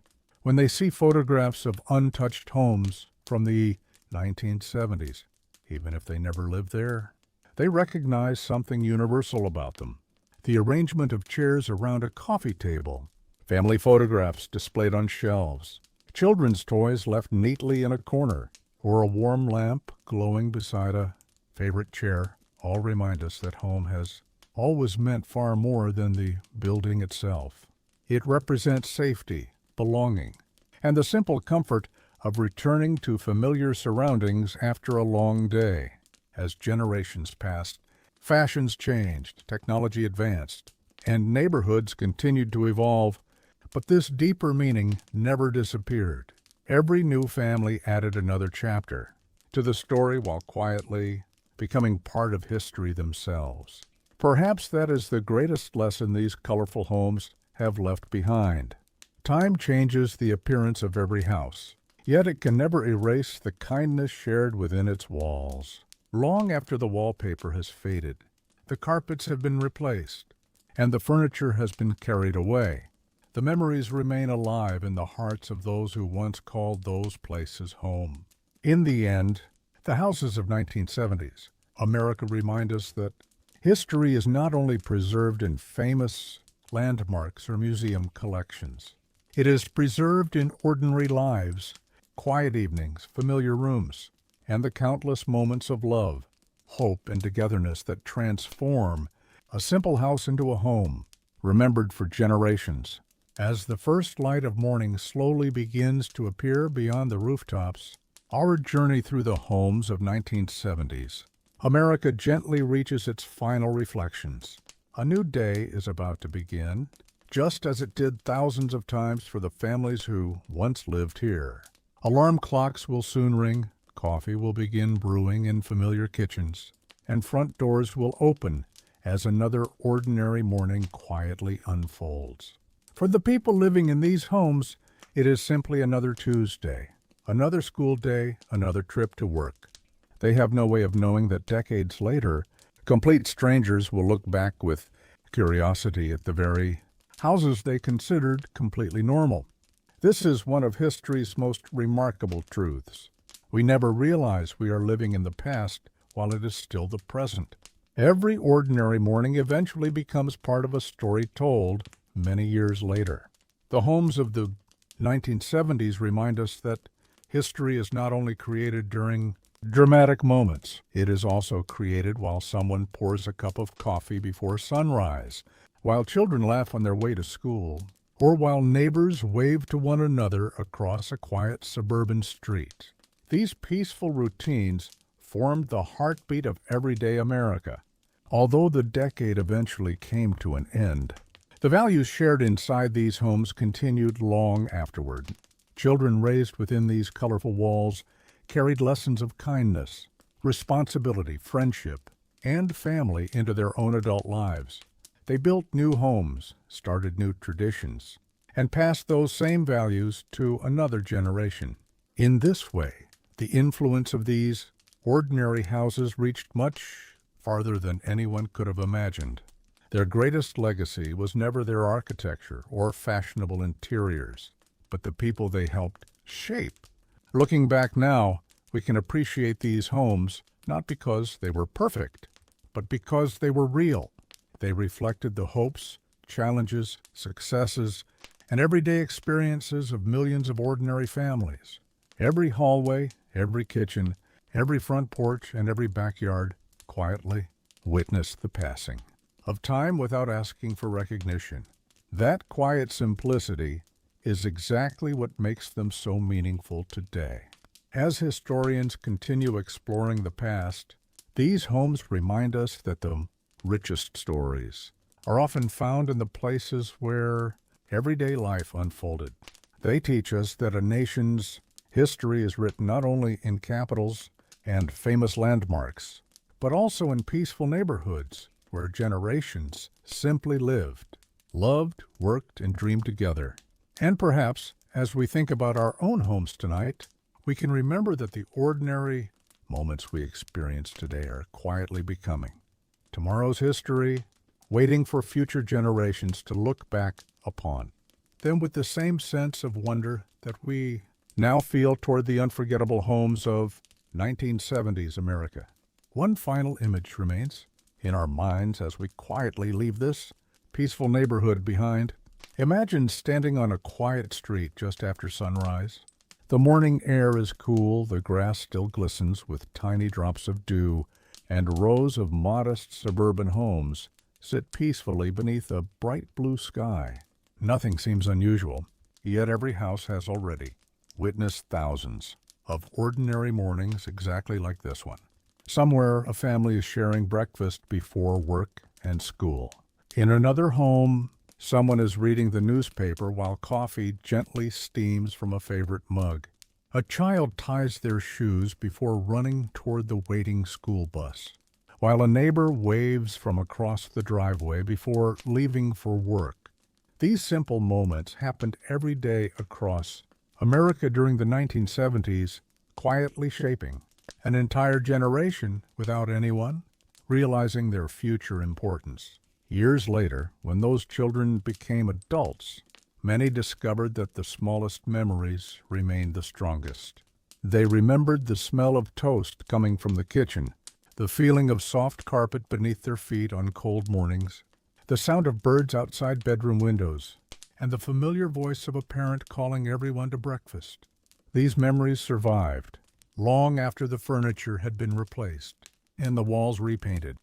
when they see photographs of untouched homes from the 1970s, even if they never lived there. They recognize something universal about them: the arrangement of chairs around a coffee table, family photographs displayed on shelves, children's toys left neatly in a corner, or a warm lamp glowing beside a favorite chair, all remind us that home has always meant far more than the building itself. It represents safety, belonging, and the simple comfort of returning to familiar surroundings after a long day. As generations passed, fashions changed, technology advanced, and neighborhoods continued to evolve, but this deeper meaning never disappeared. Every new family added another chapter to the story while quietly becoming part of history themselves. Perhaps that is the greatest lesson these colorful homes have left behind. Time changes the appearance of every house, yet it can never erase the kindness shared within its walls. Long after the wallpaper has faded, the carpets have been replaced, and the furniture has been carried away, the memories remain alive in the hearts of those who once called those places home. In the end, the houses of 1970s America remind us that history is not only preserved in famous landmarks or museum collections. It is preserved in ordinary lives, quiet evenings, familiar rooms, and the countless moments of love, hope, and togetherness that transform a simple house into a home, remembered for generations. As the first light of morning slowly begins to appear beyond the rooftops, our journey through the homes of 1970s, America gently reaches its final reflections. A new day is about to begin, just as it did thousands of times for the families who once lived here. Alarm clocks will soon ring, coffee will begin brewing in familiar kitchens, and front doors will open as another ordinary morning quietly unfolds. For the people living in these homes, it is simply another Tuesday, another school day, another trip to work. They have no way of knowing that decades later, complete strangers will look back with curiosity at the very houses they considered completely normal. This is one of history's most remarkable truths. We never realize we are living in the past while it is still the present. Every ordinary morning eventually becomes part of a story told many years later. The homes of the 1970s remind us that history is not only created during dramatic moments, it is also created while someone pours a cup of coffee before sunrise, while children laugh on their way to school, or while neighbors wave to one another across a quiet suburban street. These peaceful routines formed the heartbeat of everyday America. Although the decade eventually came to an end, the values shared inside these homes continued long afterward. Children raised within these colorful walls carried lessons of kindness, responsibility, friendship, and family into their own adult lives. They built new homes, started new traditions, and passed those same values to another generation. In this way, the influence of these ordinary houses reached much farther than anyone could have imagined. Their greatest legacy was never their architecture or fashionable interiors, but the people they helped shape. Looking back now, we can appreciate these homes not because they were perfect, but because they were real. They reflected the hopes, challenges, successes, and everyday experiences of millions of ordinary families. Every hallway, every kitchen, every front porch, and every backyard quietly witnessed the passing of time without asking for recognition. That quiet simplicity is exactly what makes them so meaningful today. As historians continue exploring the past, these homes remind us that the richest stories are often found in the places where everyday life unfolded. They teach us that a nation's history is written not only in capitals and famous landmarks, but also in peaceful neighborhoods where generations simply lived, loved, worked, and dreamed together. And perhaps, as we think about our own homes tonight, we can remember that the ordinary moments we experience today are quietly becoming tomorrow's history, waiting for future generations to look back upon them with the same sense of wonder that we now feel toward the unforgettable homes of 1970s America. One final image remains in our minds as we quietly leave this peaceful neighborhood behind. Imagine standing on a quiet street just after sunrise. The morning air is cool, the grass still glistens with tiny drops of dew, and rows of modest suburban homes sit peacefully beneath a bright blue sky. Nothing seems unusual, yet every house has already witnessed thousands of ordinary mornings exactly like this one. Somewhere, a family is sharing breakfast before work and school. In another home, someone is reading the newspaper while coffee gently steams from a favorite mug. A child ties their shoes before running toward the waiting school bus, while a neighbor waves from across the driveway before leaving for work. These simple moments happened every day across America during the 1970s, quietly shaping an entire generation without anyone realizing their future importance. Years later, when those children became adults, many discovered that the smallest memories remained the strongest. They remembered the smell of toast coming from the kitchen, the feeling of soft carpet beneath their feet on cold mornings, the sound of birds outside bedroom windows, and the familiar voice of a parent calling everyone to breakfast. These memories survived long after the furniture had been replaced and the walls repainted.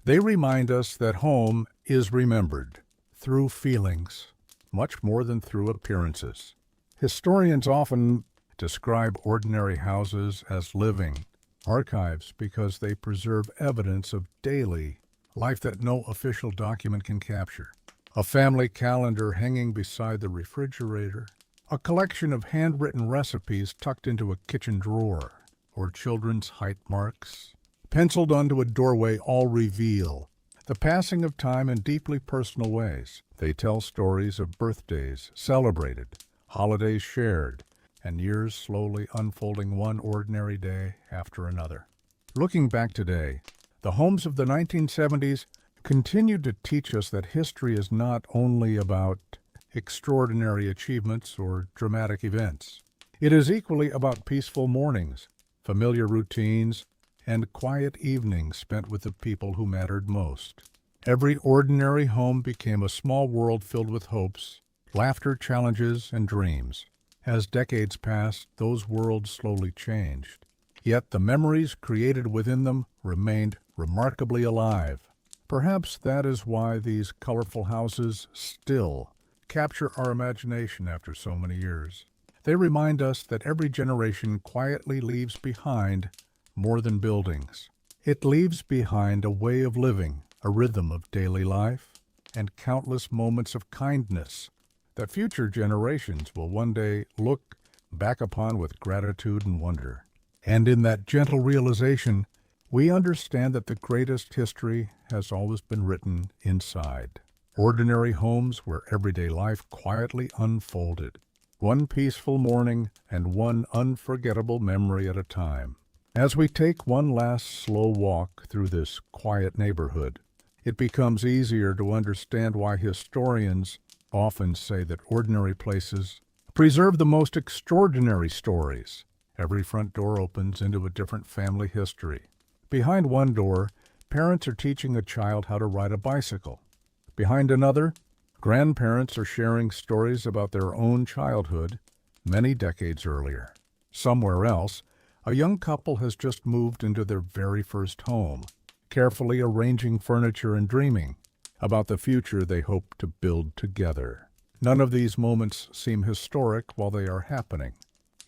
They remind us that home is remembered through feelings, much more than through appearances. Historians often describe ordinary houses as living archives because they preserve evidence of daily life that no official document can capture. A family calendar hanging beside the refrigerator, a collection of handwritten recipes tucked into a kitchen drawer, or children's height marks penciled onto a doorway all reveal the passing of time in deeply personal ways. They tell stories of birthdays celebrated, holidays shared, and years slowly unfolding one ordinary day after another. Looking back today, the homes of the 1970s continue to teach us that history is not only about extraordinary achievements or dramatic events. It is equally about peaceful mornings, familiar routines, and quiet evenings spent with the people who mattered most. Every ordinary home became a small world filled with hopes, laughter, challenges, and dreams. As decades passed, those worlds slowly changed. Yet the memories created within them remained remarkably alive. Perhaps that is why these colorful houses still capture our imagination after so many years. They remind us that every generation quietly leaves behind more than buildings. It leaves behind a way of living, a rhythm of daily life, and countless moments of kindness that future generations will one day look back upon with gratitude and wonder. And in that gentle realization, we understand that the greatest history has always been written inside ordinary homes where everyday life quietly unfolded, one peaceful morning and one unforgettable memory at a time. As we take one last slow walk through this quiet neighborhood, it becomes easier to understand why historians often say that ordinary places preserve the most extraordinary stories. Every front door opens into a different family history. Behind one door, parents are teaching a child how to ride a bicycle. Behind another, grandparents are sharing stories about their own childhood many decades earlier. Somewhere else, a young couple has just moved into their very first home, carefully arranging furniture and dreaming about the future they hope to build together. None of these moments seem historic while they are happening,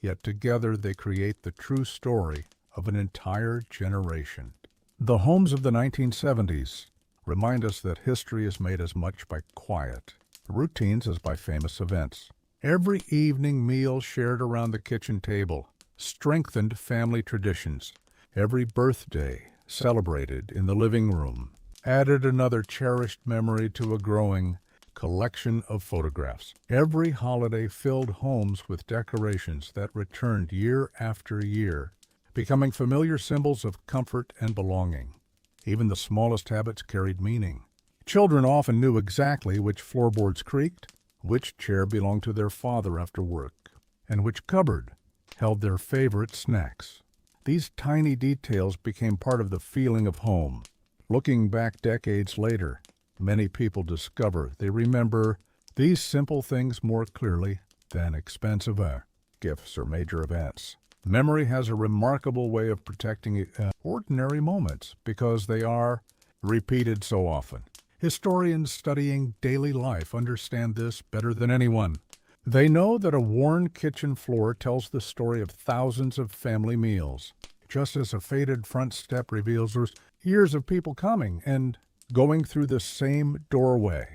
yet together they create the true story of an entire generation. The homes of the 1970s remind us that history is made as much by quiet routines as by famous events. Every evening meal shared around the kitchen table strengthened family traditions. Every birthday celebrated in the living room added another cherished memory to a growing collection of photographs. Every holiday filled homes with decorations that returned year after year, becoming familiar symbols of comfort and belonging. Even the smallest habits carried meaning. Children often knew exactly which floorboards creaked, which chair belonged to their father after work, and which cupboard held their favorite snacks. These tiny details became part of the feeling of home. Looking back decades later, many people discover they remember these simple things more clearly than expensive gifts or major events. Memory has a remarkable way of protecting ordinary moments because they are repeated so often. Historians studying daily life understand this better than anyone. They know that a worn kitchen floor tells the story of thousands of family meals, just as a faded front step reveals there's years of people coming and going through the same doorway.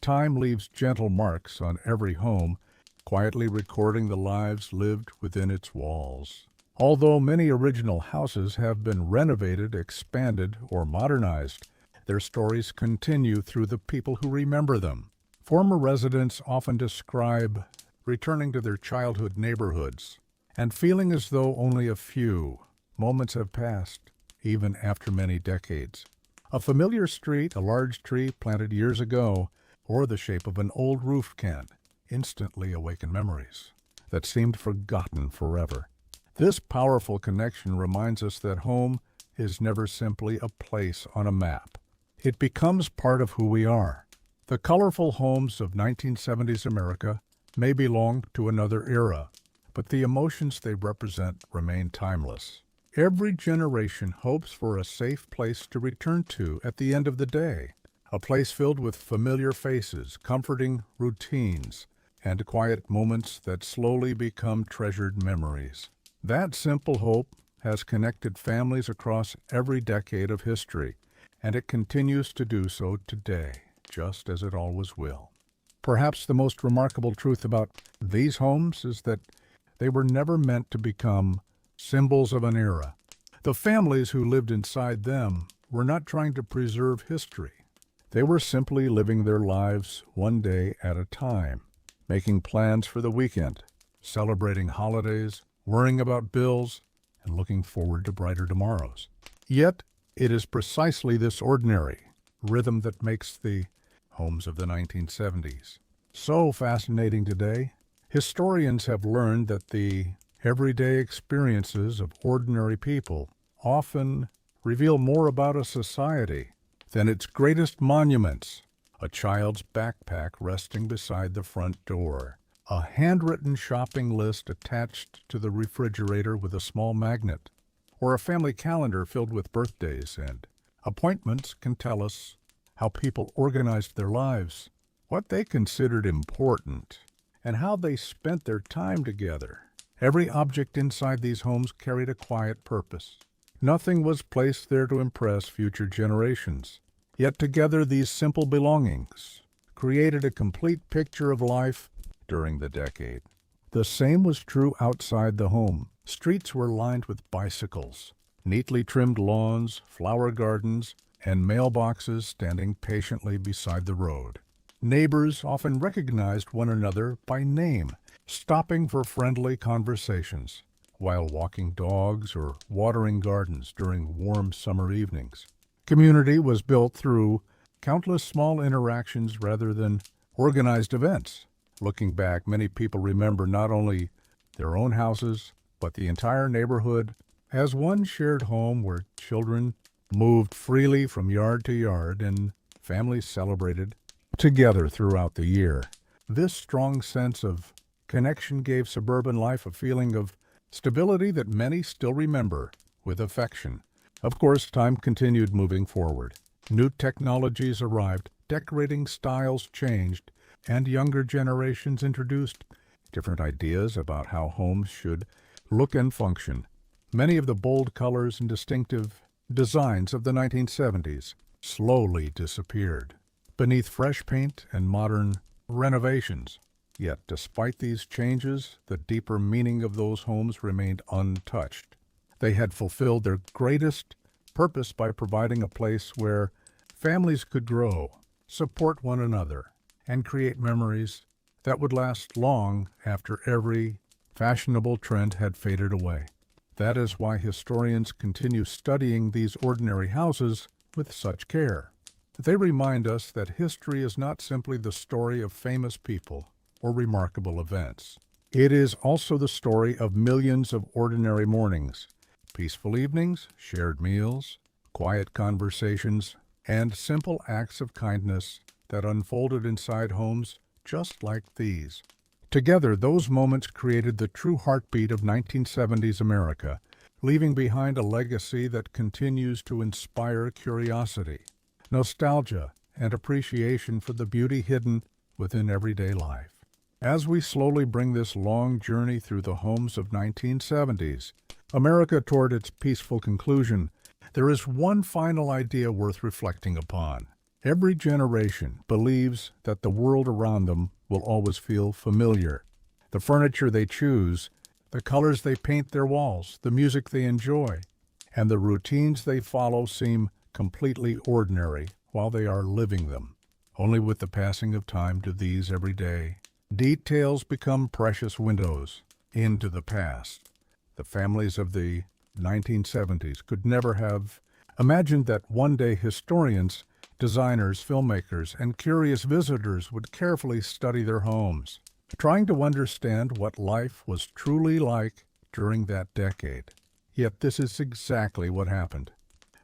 Time leaves gentle marks on every home, quietly recording the lives lived within its walls. Although many original houses have been renovated, expanded, or modernized, their stories continue through the people who remember them. Former residents often describe returning to their childhood neighborhoods and feeling as though only a few moments have passed, even after many decades. A familiar street, a large tree planted years ago, or the shape of an old roof can instantly awaken memories that seemed forgotten forever. This powerful connection reminds us that home is never simply a place on a map. It becomes part of who we are. The colorful homes of 1970s America may belong to another era, but the emotions they represent remain timeless. Every generation hopes for a safe place to return to at the end of the day, a place filled with familiar faces, comforting routines, and quiet moments that slowly become treasured memories. That simple hope has connected families across every decade of history, and it continues to do so today, just as it always will. Perhaps the most remarkable truth about these homes is that they were never meant to become symbols of an era. The families who lived inside them were not trying to preserve history. They were simply living their lives one day at a time, making plans for the weekend, celebrating holidays, worrying about bills, and looking forward to brighter tomorrows. Yet, it is precisely this ordinary rhythm that makes the homes of the 1970s so fascinating today. Historians have learned that the everyday experiences of ordinary people often reveal more about a society than its greatest monuments. A child's backpack resting beside the front door, a handwritten shopping list attached to the refrigerator with a small magnet, or a family calendar filled with birthdays and appointments can tell us how people organized their lives, what they considered important, and how they spent their time together. Every object inside these homes carried a quiet purpose. Nothing was placed there to impress future generations. Yet together these simple belongings created a complete picture of life during the decade. The same was true outside the home. Streets were lined with bicycles, neatly trimmed lawns, flower gardens, and mailboxes standing patiently beside the road. Neighbors often recognized one another by name, stopping for friendly conversations while walking dogs or watering gardens during warm summer evenings. Community was built through countless small interactions rather than organized events. Looking back, many people remember not only their own houses, but the entire neighborhood as one shared home where children moved freely from yard to yard and families celebrated together throughout the year. This strong sense of connection gave suburban life a feeling of stability that many still remember with affection. Of course, time continued moving forward. New technologies arrived, decorating styles changed, and younger generations introduced different ideas about how homes should look and function. Many of the bold colors and distinctive designs of the 1970s slowly disappeared beneath fresh paint and modern renovations. Yet, despite these changes, the deeper meaning of those homes remained untouched. They had fulfilled their greatest purpose by providing a place where families could grow, support one another, and create memories that would last long after every fashionable trend had faded away. That is why historians continue studying these ordinary houses with such care. They remind us that history is not simply the story of famous people or remarkable events. It is also the story of millions of ordinary mornings, peaceful evenings, shared meals, quiet conversations, and simple acts of kindness that unfolded inside homes just like these. Together, those moments created the true heartbeat of 1970s America, leaving behind a legacy that continues to inspire curiosity, nostalgia, and appreciation for the beauty hidden within everyday life. As we slowly bring this long journey through the homes of 1970s, America toward its peaceful conclusion, there is one final idea worth reflecting upon. Every generation believes that the world around them will always feel familiar. The furniture they choose, the colors they paint their walls, the music they enjoy, and the routines they follow seem completely ordinary while they are living them. Only with the passing of time do these everyday details become precious windows into the past. The families of the 1970s could never have imagined that one day historians, designers, filmmakers, and curious visitors would carefully study their homes, trying to understand what life was truly like during that decade. Yet this is exactly what happened.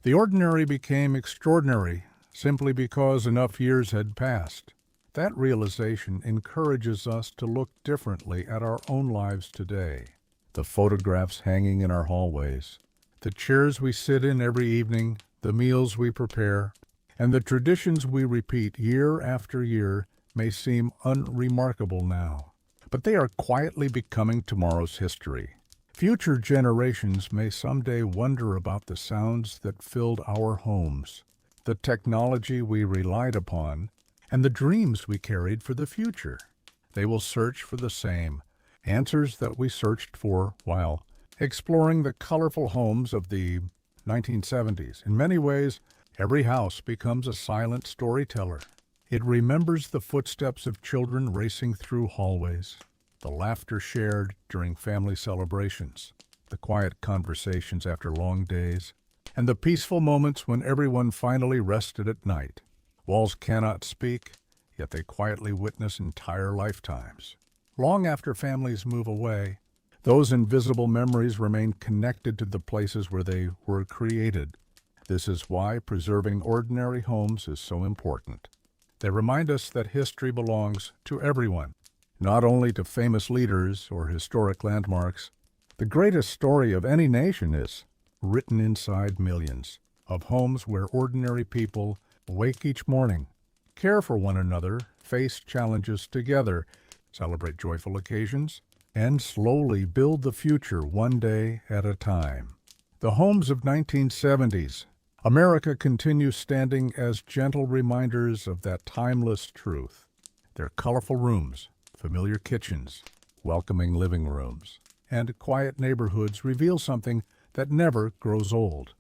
The ordinary became extraordinary simply because enough years had passed. That realization encourages us to look differently at our own lives today. The photographs hanging in our hallways, the chairs we sit in every evening, the meals we prepare, and the traditions we repeat year after year may seem unremarkable now, but they are quietly becoming tomorrow's history. Future generations may someday wonder about the sounds that filled our homes, the technology we relied upon, and the dreams we carried for the future. They will search for the same answers that we searched for while exploring the colorful homes of the 1970s. In many ways, every house becomes a silent storyteller. It remembers the footsteps of children racing through hallways, the laughter shared during family celebrations, the quiet conversations after long days, and the peaceful moments when everyone finally rested at night. Walls cannot speak, yet they quietly witness entire lifetimes. Long after families move away, those invisible memories remain connected to the places where they were created. This is why preserving ordinary homes is so important. They remind us that history belongs to everyone, not only to famous leaders or historic landmarks. The greatest story of any nation is written inside millions of homes where ordinary people wake each morning, care for one another, face challenges together, celebrate joyful occasions, and slowly build the future one day at a time. The homes of 1970s, America continues standing as gentle reminders of that timeless truth. Their colorful rooms, familiar kitchens, welcoming living rooms, and quiet neighborhoods reveal something that never grows old.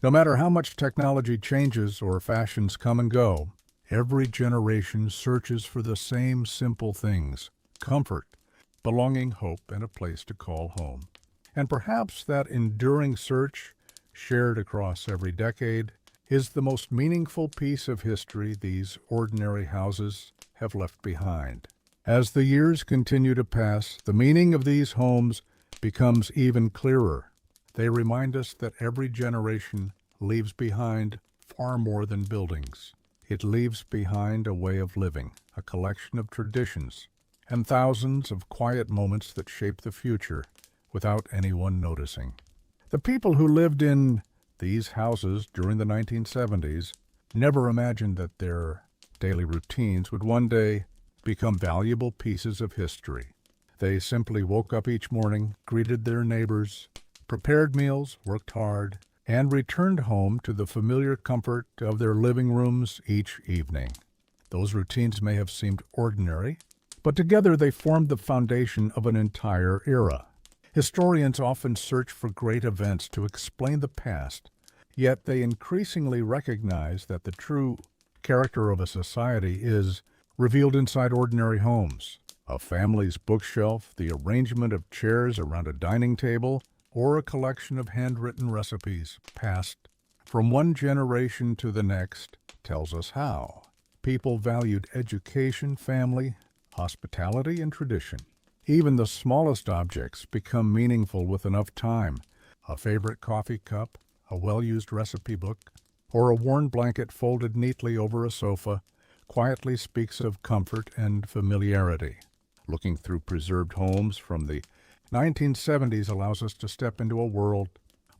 No matter how much technology changes or fashions come and go, every generation searches for the same simple things: comfort, belonging, hope, and a place to call home. And perhaps that enduring search, shared across every decade, is the most meaningful piece of history these ordinary houses have left behind. As the years continue to pass, the meaning of these homes becomes even clearer. They remind us that every generation leaves behind far more than buildings. It leaves behind a way of living, a collection of traditions, and thousands of quiet moments that shape the future without anyone noticing. The people who lived in these houses during the 1970s never imagined that their daily routines would one day become valuable pieces of history. They simply woke up each morning, greeted their neighbors, prepared meals, worked hard, and returned home to the familiar comfort of their living rooms each evening. Those routines may have seemed ordinary, but together they formed the foundation of an entire era. Historians often search for great events to explain the past, yet they increasingly recognize that the true character of a society is revealed inside ordinary homes. A family's bookshelf, the arrangement of chairs around a dining table, or a collection of handwritten recipes passed from one generation to the next tells us how people valued education, family, hospitality, and tradition. Even the smallest objects become meaningful with enough time. A favorite coffee cup, a well-used recipe book, or a worn blanket folded neatly over a sofa quietly speaks of comfort and familiarity. Looking through preserved homes from the 1970s allows us to step into a world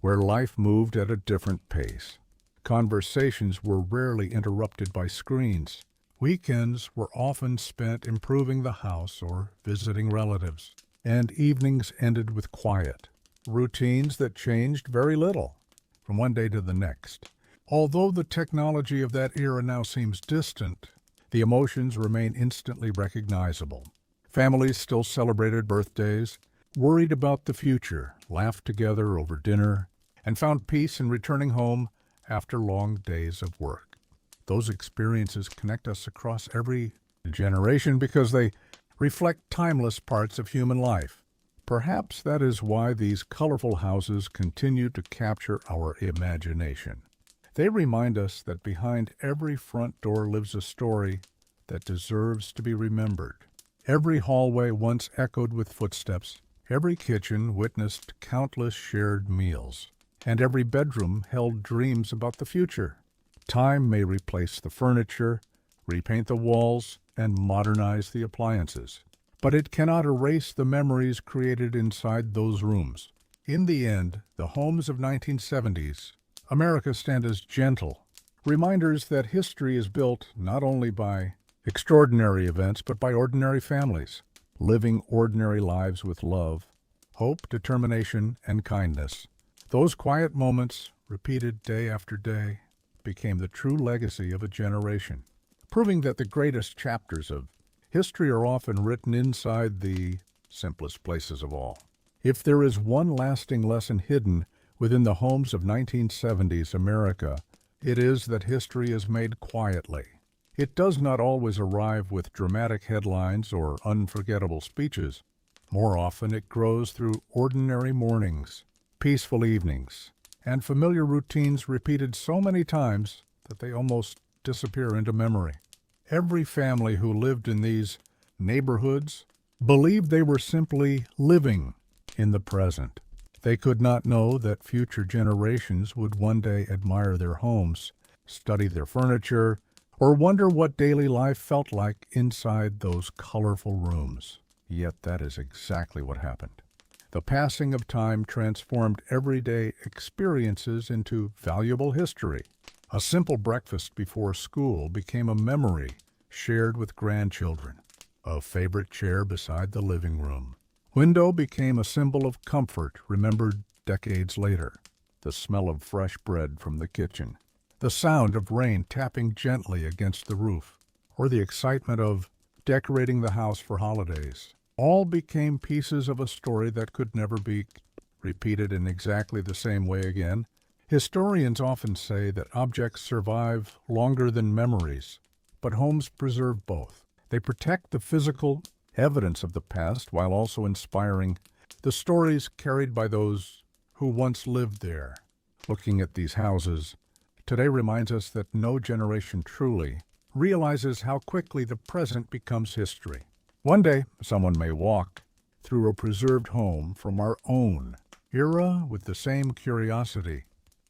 where life moved at a different pace. Conversations were rarely interrupted by screens. Weekends were often spent improving the house or visiting relatives, and evenings ended with quiet, routines that changed very little from one day to the next. Although the technology of that era now seems distant, the emotions remain instantly recognizable. Families still celebrated birthdays, worried about the future, laughed together over dinner, and found peace in returning home after long days of work. Those experiences connect us across every generation because they reflect timeless parts of human life. Perhaps that is why these colorful houses continue to capture our imagination. They remind us that behind every front door lives a story that deserves to be remembered. Every hallway once echoed with footsteps, every kitchen witnessed countless shared meals, and every bedroom held dreams about the future. Time may replace the furniture, repaint the walls, and modernize the appliances, but it cannot erase the memories created inside those rooms. In the end, the homes of 1970s America stand as gentle reminders that history is built not only by extraordinary events, but by ordinary families, living ordinary lives with love, hope, determination, and kindness. Those quiet moments, repeated day after day, became the true legacy of a generation, proving that the greatest chapters of history are often written inside the simplest places of all. If there is one lasting lesson hidden within the homes of 1970s America, it is that history is made quietly. It does not always arrive with dramatic headlines or unforgettable speeches. More often it grows through ordinary mornings, peaceful evenings, and familiar routines repeated so many times that they almost disappear into memory. Every family who lived in these neighborhoods believed they were simply living in the present. They could not know that future generations would one day admire their homes, study their furniture, or wonder what daily life felt like inside those colorful rooms. Yet that is exactly what happened. The passing of time transformed everyday experiences into valuable history. A simple breakfast before school became a memory shared with grandchildren. A favorite chair beside the living room window became a symbol of comfort remembered decades later. The smell of fresh bread from the kitchen, the sound of rain tapping gently against the roof, or the excitement of decorating the house for holidays, all became pieces of a story that could never be repeated in exactly the same way again. Historians often say that objects survive longer than memories, but homes preserve both. They protect the physical evidence of the past while also inspiring the stories carried by those who once lived there. Looking at these houses today reminds us that no generation truly realizes how quickly the present becomes history. One day, someone may walk through a preserved home from our own era with the same curiosity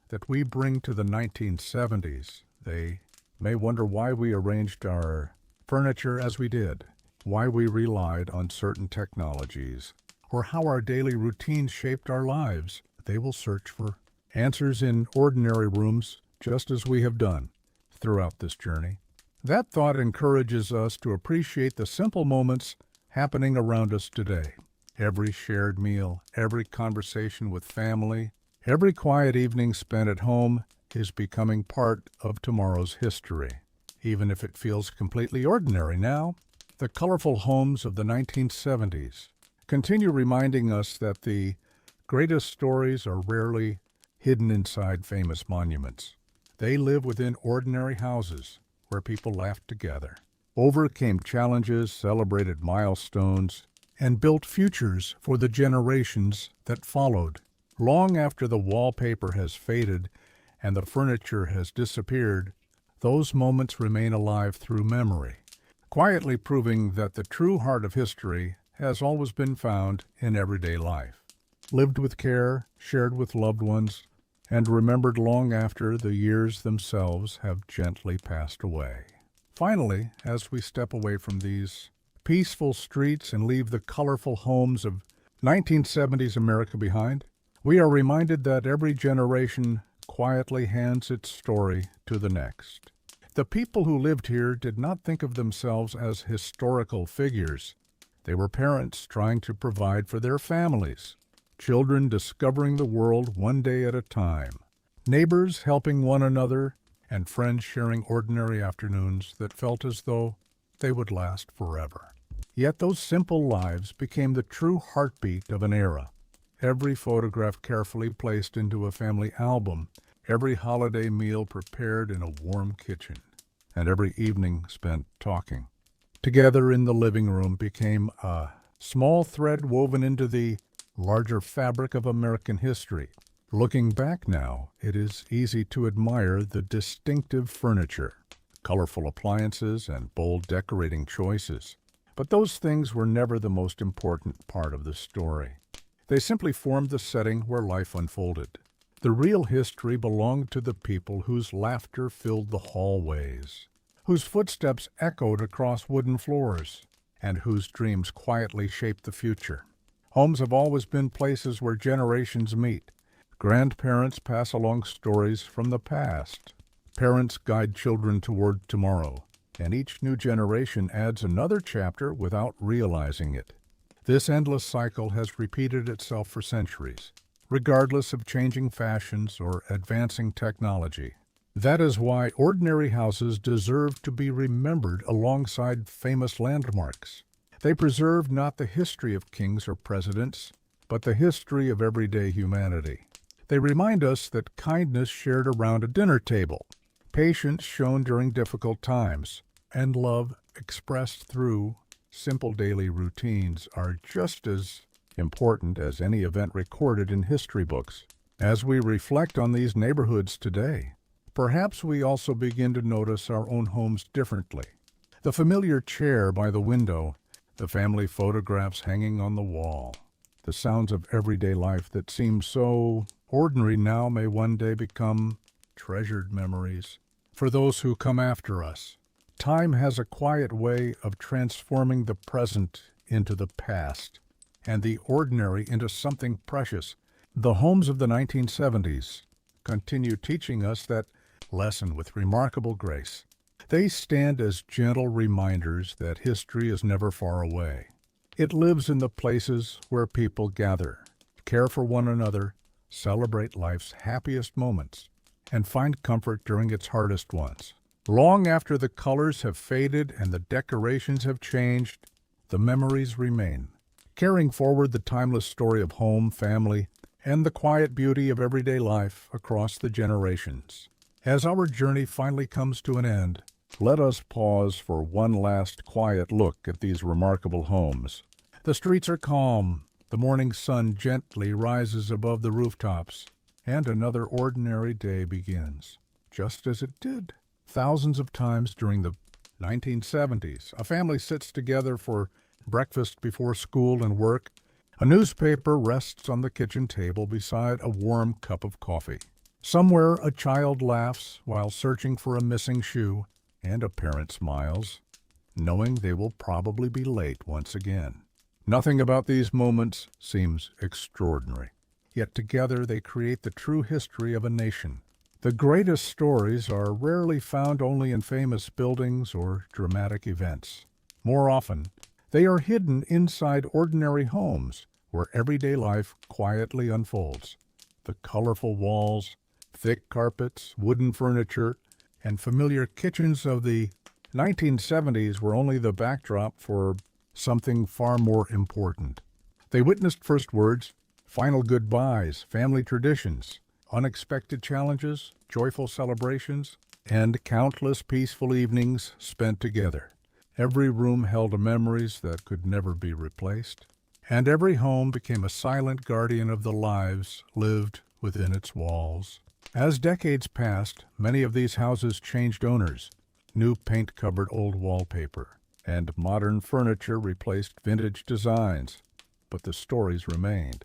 that we bring to the 1970s. They may wonder why we arranged our furniture as we did, why we relied on certain technologies, or how our daily routines shaped our lives. They will search for answers in ordinary rooms just as we have done throughout this journey. That thought encourages us to appreciate the simple moments happening around us today. Every shared meal, every conversation with family, every quiet evening spent at home is becoming part of tomorrow's history. Even if it feels completely ordinary now, the colorful homes of the 1970s continue reminding us that the greatest stories are rarely hidden inside famous monuments. They live within ordinary houses where people laughed together, overcame challenges, celebrated milestones, and built futures for the generations that followed. Long after the wallpaper has faded and the furniture has disappeared, those moments remain alive through memory, quietly proving that the true heart of history has always been found in everyday life, lived with care, shared with loved ones, and remembered long after the years themselves have gently passed away. Finally, as we step away from these peaceful streets and leave the colorful homes of 1970s America behind, we are reminded that every generation quietly hands its story to the next. The people who lived here did not think of themselves as historical figures. They were parents trying to provide for their families, children discovering the world one day at a time, neighbors helping one another, and friends sharing ordinary afternoons that felt as though they would last forever. Yet those simple lives became the true heartbeat of an era. Every photograph carefully placed into a family album, every holiday meal prepared in a warm kitchen, and every evening spent talking together in the living room became a small thread woven into the larger fabric of American history. Looking back now, it is easy to admire the distinctive furniture, colorful appliances, and bold decorating choices. But those things were never the most important part of the story. They simply formed the setting where life unfolded. The real history belonged to the people whose laughter filled the hallways, whose footsteps echoed across wooden floors, and whose dreams quietly shaped the future. Homes have always been places where generations meet. Grandparents pass along stories from the past. Parents guide children toward tomorrow, and each new generation adds another chapter without realizing it. This endless cycle has repeated itself for centuries, regardless of changing fashions or advancing technology. That is why ordinary houses deserve to be remembered alongside famous landmarks. They preserve not the history of kings or presidents, but the history of everyday humanity. They remind us that kindness shared around a dinner table, patience shown during difficult times, and love expressed through simple daily routines are just as important as any event recorded in history books. As we reflect on these neighborhoods today, perhaps we also begin to notice our own homes differently. The familiar chair by the window, the family photographs hanging on the wall, the sounds of everyday life that seem so ordinary now may one day become treasured memories for those who come after us. Time has a quiet way of transforming the present into the past, and the ordinary into something precious. The homes of the 1970s continue teaching us that lesson with remarkable grace. They stand as gentle reminders that history is never far away. It lives in the places where people gather, care for one another, celebrate life's happiest moments, and find comfort during its hardest ones. Long after the colors have faded and the decorations have changed, the memories remain, carrying forward the timeless story of home, family, and the quiet beauty of everyday life across the generations. As our journey finally comes to an end, let us pause for one last quiet look at these remarkable homes. The streets are calm, the morning sun gently rises above the rooftops, and another ordinary day begins, just as it did thousands of times during the 1970s. A family sits together for breakfast before school and work. A newspaper rests on the kitchen table beside a warm cup of coffee. Somewhere a child laughs while searching for a missing shoe, and a parent smiles, knowing they will probably be late once again. Nothing about these moments seems extraordinary, yet together they create the true history of a nation. The greatest stories are rarely found only in famous buildings or dramatic events. More often, they are hidden inside ordinary homes where everyday life quietly unfolds. The colorful walls, thick carpets, wooden furniture, and familiar kitchens of the 1970s were only the backdrop for something far more important. They witnessed first words, final goodbyes, family traditions, unexpected challenges, joyful celebrations, and countless peaceful evenings spent together. Every room held memories that could never be replaced, and every home became a silent guardian of the lives lived within its walls. As decades passed, many of these houses changed owners. New paint covered old wallpaper, and modern furniture replaced vintage designs, but the stories remained.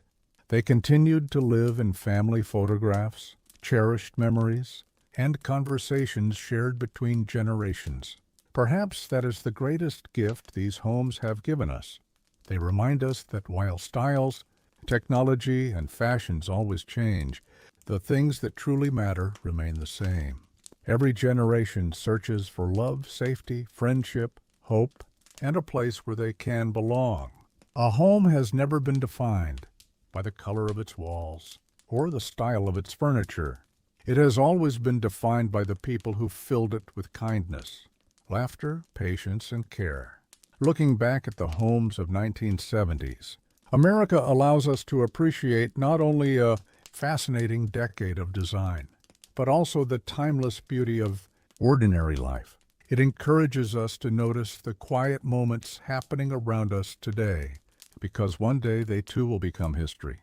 They continued to live in family photographs, cherished memories, and conversations shared between generations. Perhaps that is the greatest gift these homes have given us. They remind us that while styles, technology, and fashions always change, the things that truly matter remain the same. Every generation searches for love, safety, friendship, hope, and a place where they can belong. A home has never been defined by the color of its walls or the style of its furniture. It has always been defined by the people who filled it with kindness, laughter, patience, and care. Looking back at the homes of 1970s, America allows us to appreciate not only a fascinating decade of design, but also the timeless beauty of ordinary life. It encourages us to notice the quiet moments happening around us today, because one day they too will become history.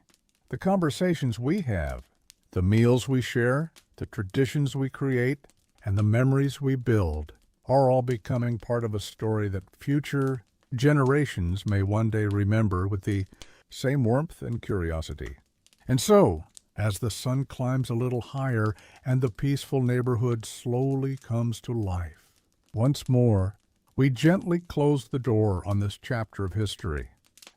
The conversations we have, the meals we share, the traditions we create, and the memories we build are all becoming part of a story that future generations may one day remember with the same warmth and curiosity. And so, as the sun climbs a little higher and the peaceful neighborhood slowly comes to life, once more, we gently close the door on this chapter of history.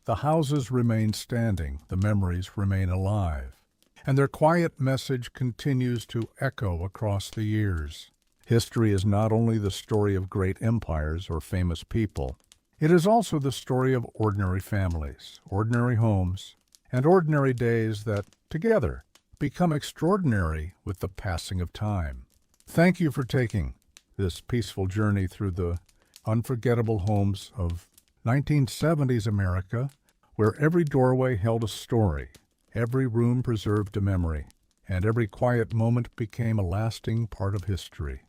The houses remain standing, the memories remain alive, and their quiet message continues to echo across the years. History is not only the story of great empires or famous people, it is also the story of ordinary families, ordinary homes, and ordinary days that, together, become extraordinary with the passing of time. Thank you for taking this peaceful journey through the unforgettable homes of 1970s America, where every doorway held a story, every room preserved a memory, and every quiet moment became a lasting part of history.